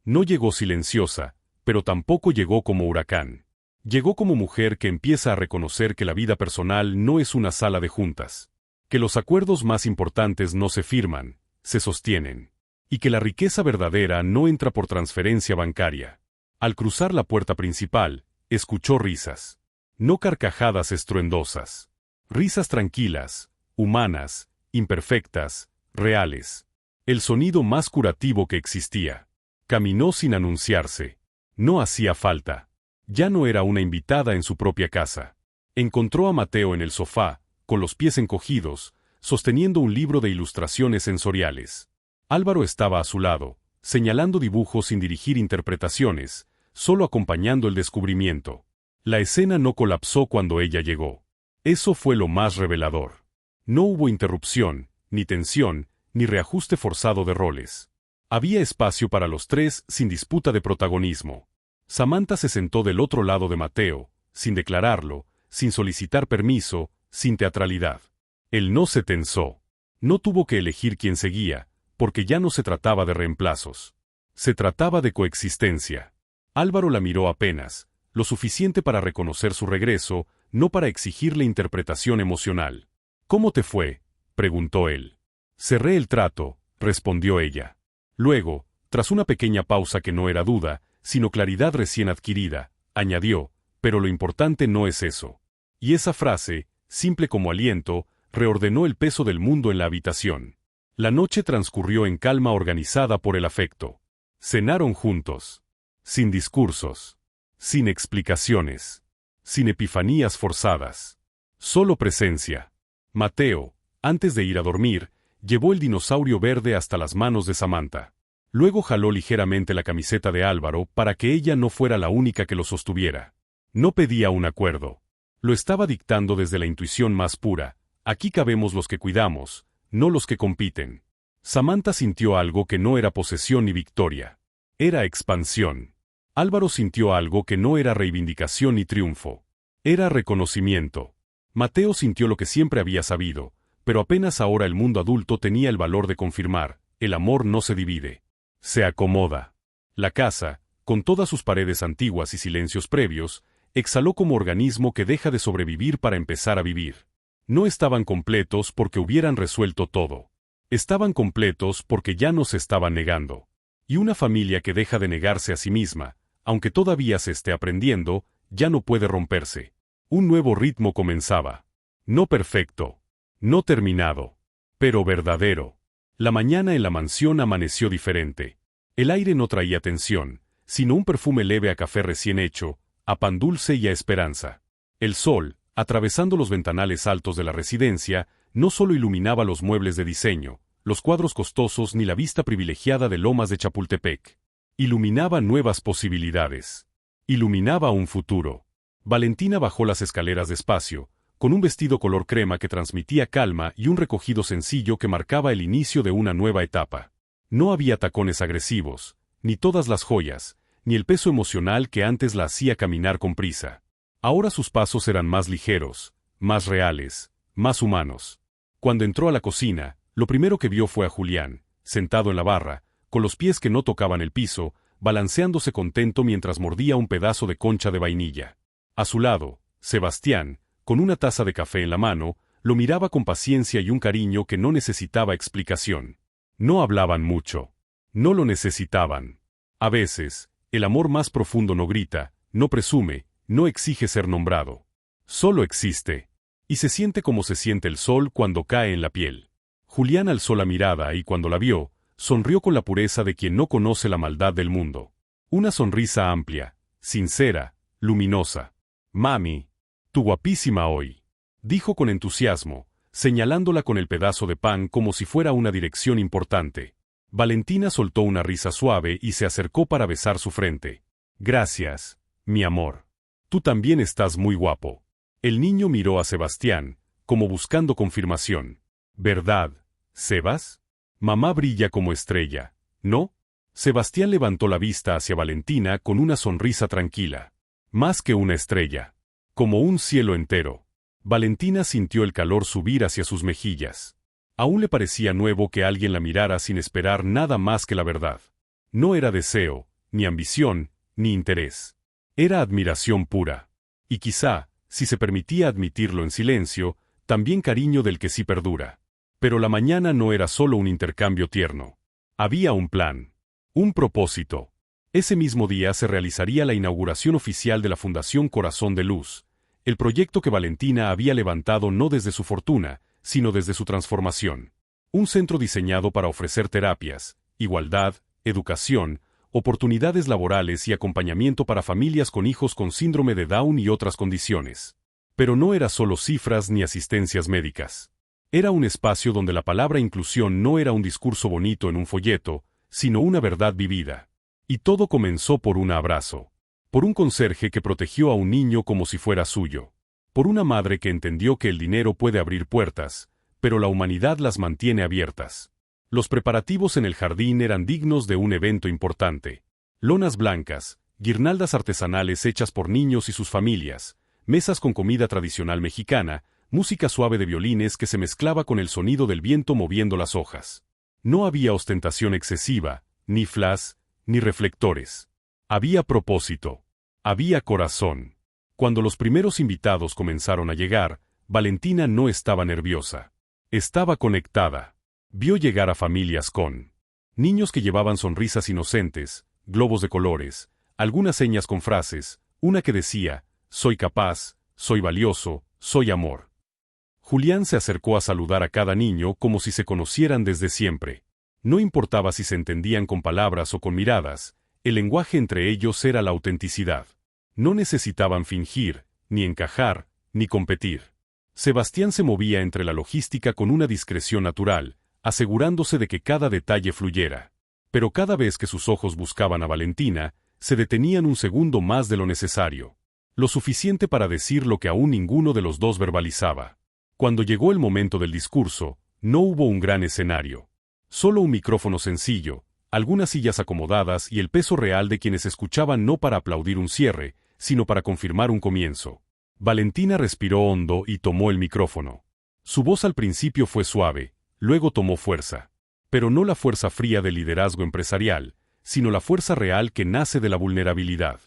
[SPEAKER 1] No llegó silenciosa, pero tampoco llegó como huracán. Llegó como mujer que empieza a reconocer que la vida personal no es una sala de juntas. Que los acuerdos más importantes no se firman, se sostienen. y que la riqueza verdadera no entra por transferencia bancaria. Al cruzar la puerta principal, escuchó risas. No carcajadas estruendosas. Risas tranquilas, humanas, imperfectas, reales. El sonido más curativo que existía. Caminó sin anunciarse. No hacía falta. Ya no era una invitada en su propia casa. Encontró a Mateo en el sofá, con los pies encogidos, sosteniendo un libro de ilustraciones sensoriales. Álvaro estaba a su lado, señalando dibujos sin dirigir interpretaciones, solo acompañando el descubrimiento. La escena no colapsó cuando ella llegó. Eso fue lo más revelador. No hubo interrupción, ni tensión, ni reajuste forzado de roles. Había espacio para los tres sin disputa de protagonismo. Samantha se sentó del otro lado de Mateo, sin declararlo, sin solicitar permiso, sin teatralidad. Él no se tensó. No tuvo que elegir quién seguía, porque ya no se trataba de reemplazos. Se trataba de coexistencia. Álvaro la miró apenas, lo suficiente para reconocer su regreso, no para exigirle interpretación emocional. «¿Cómo te fue?», preguntó él. «Cerré el trato», respondió ella. Luego, tras una pequeña pausa que no era duda, sino claridad recién adquirida, añadió, «Pero lo importante no es eso». Y esa frase, simple como aliento, reordenó el peso del mundo en la habitación. La noche transcurrió en calma organizada por el afecto. Cenaron juntos. Sin discursos. Sin explicaciones. Sin epifanías forzadas. Solo presencia. Mateo, antes de ir a dormir, llevó el dinosaurio verde hasta las manos de Samantha. Luego jaló ligeramente la camiseta de Álvaro para que ella no fuera la única que lo sostuviera. No pedía un acuerdo. Lo estaba dictando desde la intuición más pura. Aquí cabemos los que cuidamos, no los que compiten. Samantha sintió algo que no era posesión ni victoria. Era expansión. Álvaro sintió algo que no era reivindicación ni triunfo. Era reconocimiento. Mateo sintió lo que siempre había sabido, pero apenas ahora el mundo adulto tenía el valor de confirmar: el amor no se divide. Se acomoda. La casa, con todas sus paredes antiguas y silencios previos, exhaló como organismo que deja de sobrevivir para empezar a vivir. No estaban completos porque hubieran resuelto todo. Estaban completos porque ya no se estaban negando. Y una familia que deja de negarse a sí misma, aunque todavía se esté aprendiendo, ya no puede romperse. Un nuevo ritmo comenzaba. No perfecto. No terminado. Pero verdadero. La mañana en la mansión amaneció diferente. El aire no traía tensión, sino un perfume leve a café recién hecho, a pan dulce y a esperanza. El sol, atravesando los ventanales altos de la residencia, no solo iluminaba los muebles de diseño, los cuadros costosos ni la vista privilegiada de Lomas de Chapultepec. Iluminaba nuevas posibilidades. Iluminaba un futuro. Valentina bajó las escaleras despacio, con un vestido color crema que transmitía calma y un recogido sencillo que marcaba el inicio de una nueva etapa. No había tacones agresivos, ni todas las joyas, ni el peso emocional que antes la hacía caminar con prisa. Ahora sus pasos eran más ligeros, más reales, más humanos. Cuando entró a la cocina, lo primero que vio fue a Julián, sentado en la barra, con los pies que no tocaban el piso, balanceándose contento mientras mordía un pedazo de concha de vainilla. A su lado, Sebastián, con una taza de café en la mano, lo miraba con paciencia y un cariño que no necesitaba explicación. No hablaban mucho. No lo necesitaban. A veces, el amor más profundo no grita, no presume, no exige ser nombrado. Solo existe. Y se siente como se siente el sol cuando cae en la piel. Julián alzó la mirada y cuando la vio, sonrió con la pureza de quien no conoce la maldad del mundo. Una sonrisa amplia, sincera, luminosa. «Mami, tú guapísima hoy», dijo con entusiasmo, señalándola con el pedazo de pan como si fuera una dirección importante. Valentina soltó una risa suave y se acercó para besar su frente. «Gracias, mi amor. Tú también estás muy guapo». El niño miró a Sebastián, como buscando confirmación. «¿Verdad, Sebas? Mamá brilla como estrella, ¿no?». Sebastián levantó la vista hacia Valentina con una sonrisa tranquila. «Más que una estrella. Como un cielo entero». Valentina sintió el calor subir hacia sus mejillas. Aún le parecía nuevo que alguien la mirara sin esperar nada más que la verdad. No era deseo, ni ambición, ni interés. Era admiración pura. Y quizá, si se permitía admitirlo en silencio, también cariño del que sí perdura. Pero la mañana no era solo un intercambio tierno. Había un plan. Un propósito. Ese mismo día se realizaría la inauguración oficial de la Fundación Corazón de Luz, el proyecto que Valentina había levantado no desde su fortuna, sino desde su transformación. Un centro diseñado para ofrecer terapias, igualdad, educación, oportunidades laborales y acompañamiento para familias con hijos con síndrome de Down y otras condiciones. Pero no era solo cifras ni asistencias médicas. Era un espacio donde la palabra inclusión no era un discurso bonito en un folleto, sino una verdad vivida. Y todo comenzó por un abrazo. Por un conserje que protegió a un niño como si fuera suyo. Por una madre que entendió que el dinero puede abrir puertas, pero la humanidad las mantiene abiertas. Los preparativos en el jardín eran dignos de un evento importante. Lonas blancas, guirnaldas artesanales hechas por niños y sus familias, mesas con comida tradicional mexicana, música suave de violines que se mezclaba con el sonido del viento moviendo las hojas. No había ostentación excesiva, ni flash, ni reflectores. Había propósito. Había corazón. Cuando los primeros invitados comenzaron a llegar, Valentina no estaba nerviosa. Estaba conectada. Vio llegar a familias con niños que llevaban sonrisas inocentes, globos de colores, algunas señas con frases, una que decía, soy capaz, soy valioso, soy amor. Julián se acercó a saludar a cada niño como si se conocieran desde siempre. No importaba si se entendían con palabras o con miradas, el lenguaje entre ellos era la autenticidad. No necesitaban fingir, ni encajar, ni competir. Sebastián se movía entre la logística con una discreción natural, asegurándose de que cada detalle fluyera. Pero cada vez que sus ojos buscaban a Valentina, se detenían un segundo más de lo necesario. Lo suficiente para decir lo que aún ninguno de los dos verbalizaba. Cuando llegó el momento del discurso, no hubo un gran escenario. Solo un micrófono sencillo, algunas sillas acomodadas y el peso real de quienes escuchaban no para aplaudir un cierre, sino para confirmar un comienzo. Valentina respiró hondo y tomó el micrófono. Su voz al principio fue suave, luego tomó fuerza. Pero no la fuerza fría del liderazgo empresarial, sino la fuerza real que nace de la vulnerabilidad.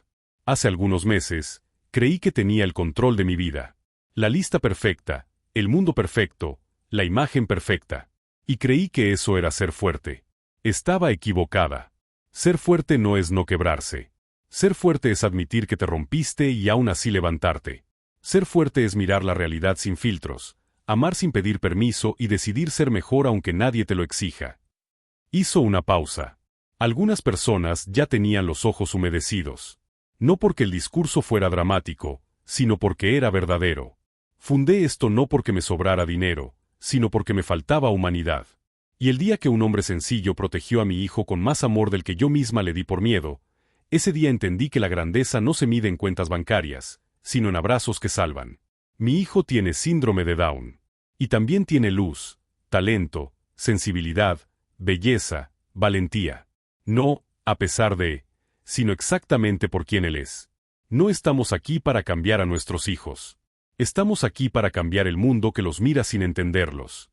[SPEAKER 1] Hace algunos meses, creí que tenía el control de mi vida. La lista perfecta, el mundo perfecto, la imagen perfecta. Y creí que eso era ser fuerte. Estaba equivocada. Ser fuerte no es no quebrarse. Ser fuerte es admitir que te rompiste y aún así levantarte. Ser fuerte es mirar la realidad sin filtros, amar sin pedir permiso y decidir ser mejor aunque nadie te lo exija. Hizo una pausa. Algunas personas ya tenían los ojos humedecidos. No porque el discurso fuera dramático, sino porque era verdadero. Fundé esto no porque me sobrara dinero, sino porque me faltaba humanidad. Y el día que un hombre sencillo protegió a mi hijo con más amor del que yo misma le di por miedo, ese día entendí que la grandeza no se mide en cuentas bancarias, sino en abrazos que salvan. Mi hijo tiene síndrome de Down. Y también tiene luz, talento, sensibilidad, belleza, valentía. No, a pesar de, sino exactamente por quien él es. No estamos aquí para cambiar a nuestros hijos. Estamos aquí para cambiar el mundo que los mira sin entenderlos.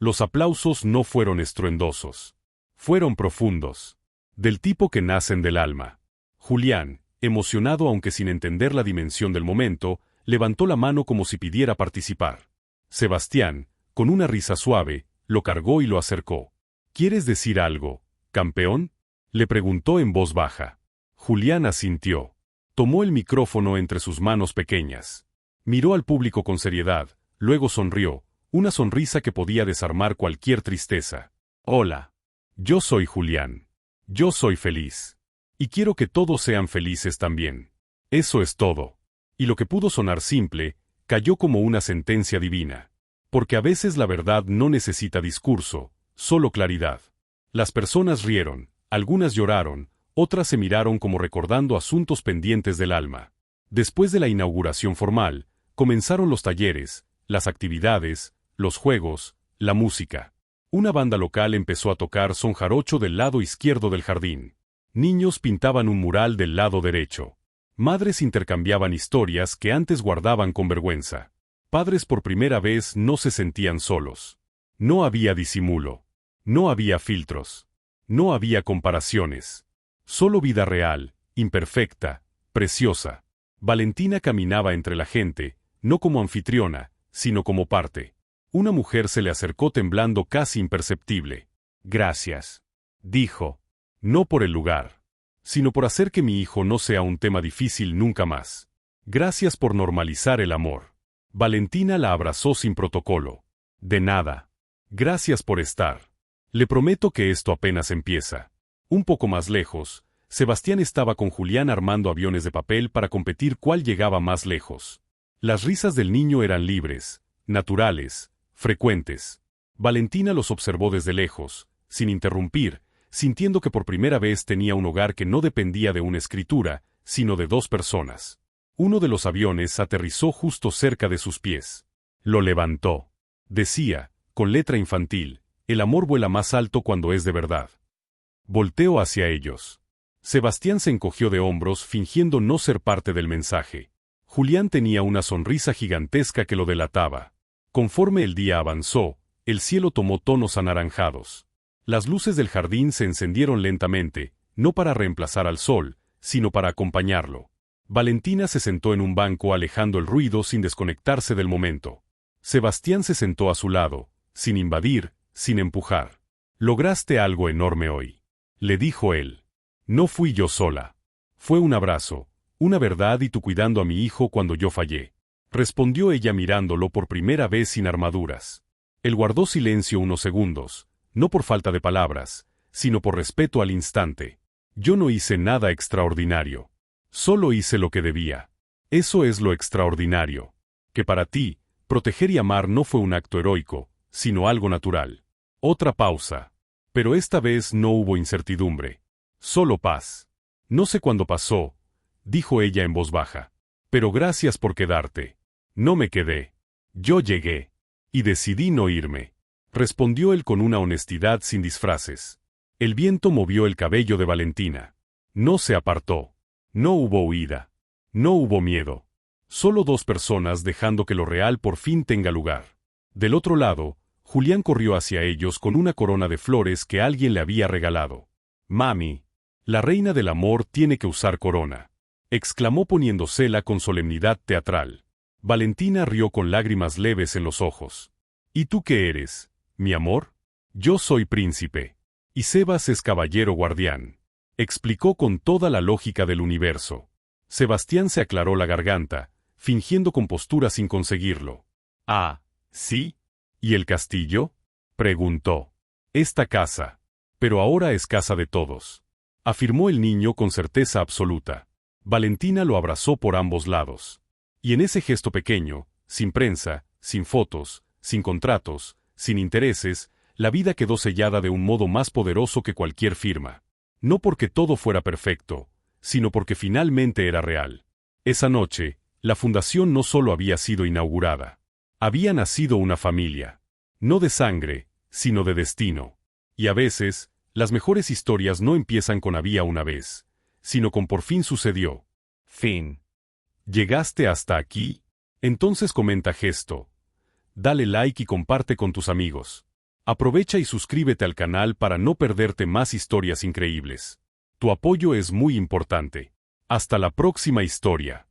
[SPEAKER 1] Los aplausos no fueron estruendosos. Fueron profundos. Del tipo que nacen del alma. Julián, emocionado aunque sin entender la dimensión del momento, levantó la mano como si pidiera participar. Sebastián, con una risa suave, lo cargó y lo acercó. ¿Quieres decir algo, campeón?, le preguntó en voz baja. Julián asintió. Tomó el micrófono entre sus manos pequeñas. Miró al público con seriedad, luego sonrió, una sonrisa que podía desarmar cualquier tristeza. Hola. Yo soy Julián. Yo soy feliz. Y quiero que todos sean felices también. Eso es todo. Y lo que pudo sonar simple, cayó como una sentencia divina. Porque a veces la verdad no necesita discurso, solo claridad. Las personas rieron, algunas lloraron, otras se miraron como recordando asuntos pendientes del alma. Después de la inauguración formal, comenzaron los talleres, las actividades, los juegos, la música. Una banda local empezó a tocar son jarocho del lado izquierdo del jardín. Niños pintaban un mural del lado derecho. Madres intercambiaban historias que antes guardaban con vergüenza. Padres por primera vez no se sentían solos. No había disimulo. No había filtros. No había comparaciones. Solo vida real, imperfecta, preciosa. Valentina caminaba entre la gente, no como anfitriona, sino como parte. Una mujer se le acercó temblando casi imperceptible. Gracias. dijo. No por el lugar, sino por hacer que mi hijo no sea un tema difícil nunca más. Gracias por normalizar el amor. Valentina la abrazó sin protocolo. De nada. Gracias por estar. Le prometo que esto apenas empieza. Un poco más lejos, Sebastián estaba con Julián armando aviones de papel para competir cuál llegaba más lejos. Las risas del niño eran libres, naturales, frecuentes. Valentina los observó desde lejos, sin interrumpir, sintiendo que por primera vez tenía un hogar que no dependía de una escritura, sino de dos personas. Uno de los aviones aterrizó justo cerca de sus pies. Lo levantó. Decía, con letra infantil, el amor vuela más alto cuando es de verdad. Volteó hacia ellos. Sebastián se encogió de hombros fingiendo no ser parte del mensaje. Julián tenía una sonrisa gigantesca que lo delataba. Conforme el día avanzó, el cielo tomó tonos anaranjados. Las luces del jardín se encendieron lentamente, no para reemplazar al sol, sino para acompañarlo. Valentina se sentó en un banco alejando el ruido sin desconectarse del momento. Sebastián se sentó a su lado, sin invadir, sin empujar. «Lograste algo enorme hoy», le dijo él. «No fui yo sola. Fue un abrazo, una verdad y tú cuidando a mi hijo cuando yo fallé», respondió ella mirándolo por primera vez sin armaduras. Él guardó silencio unos segundos, no por falta de palabras, sino por respeto al instante. «Yo no hice nada extraordinario. Solo hice lo que debía. Eso es lo extraordinario. Que para ti, proteger y amar no fue un acto heroico, sino algo natural». Otra pausa. Pero esta vez no hubo incertidumbre. Solo paz. «No sé cuándo pasó», dijo ella en voz baja. «Pero gracias por quedarte». «No me quedé. Yo llegué. Y decidí no irme», respondió él con una honestidad sin disfraces. El viento movió el cabello de Valentina. No se apartó. No hubo huida. No hubo miedo. Solo dos personas dejando que lo real por fin tenga lugar. Del otro lado, Julián corrió hacia ellos con una corona de flores que alguien le había regalado. «Mami, la reina del amor tiene que usar corona», exclamó poniéndosela con solemnidad teatral. Valentina rió con lágrimas leves en los ojos. «¿Y tú qué eres, mi amor?» «Yo soy príncipe. Y Sebas es caballero guardián», explicó con toda la lógica del universo. Sebastián se aclaró la garganta, fingiendo compostura sin conseguirlo. «Ah, ¿sí? ¿Y el castillo?», preguntó. «Esta casa. Pero ahora es casa de todos», afirmó el niño con certeza absoluta. Valentina lo abrazó por ambos lados. Y en ese gesto pequeño, sin prensa, sin fotos, sin contratos, sin intereses, la vida quedó sellada de un modo más poderoso que cualquier firma. No porque todo fuera perfecto, sino porque finalmente era real. Esa noche, la fundación no solo había sido inaugurada. Había nacido una familia. No de sangre, sino de destino. Y a veces, las mejores historias no empiezan con había una vez, sino con por fin sucedió. Fin. ¿Llegaste hasta aquí? Entonces comenta gesto. Dale like y comparte con tus amigos. Aprovecha y suscríbete al canal para no perderte más historias increíbles. Tu apoyo es muy importante. Hasta la próxima historia.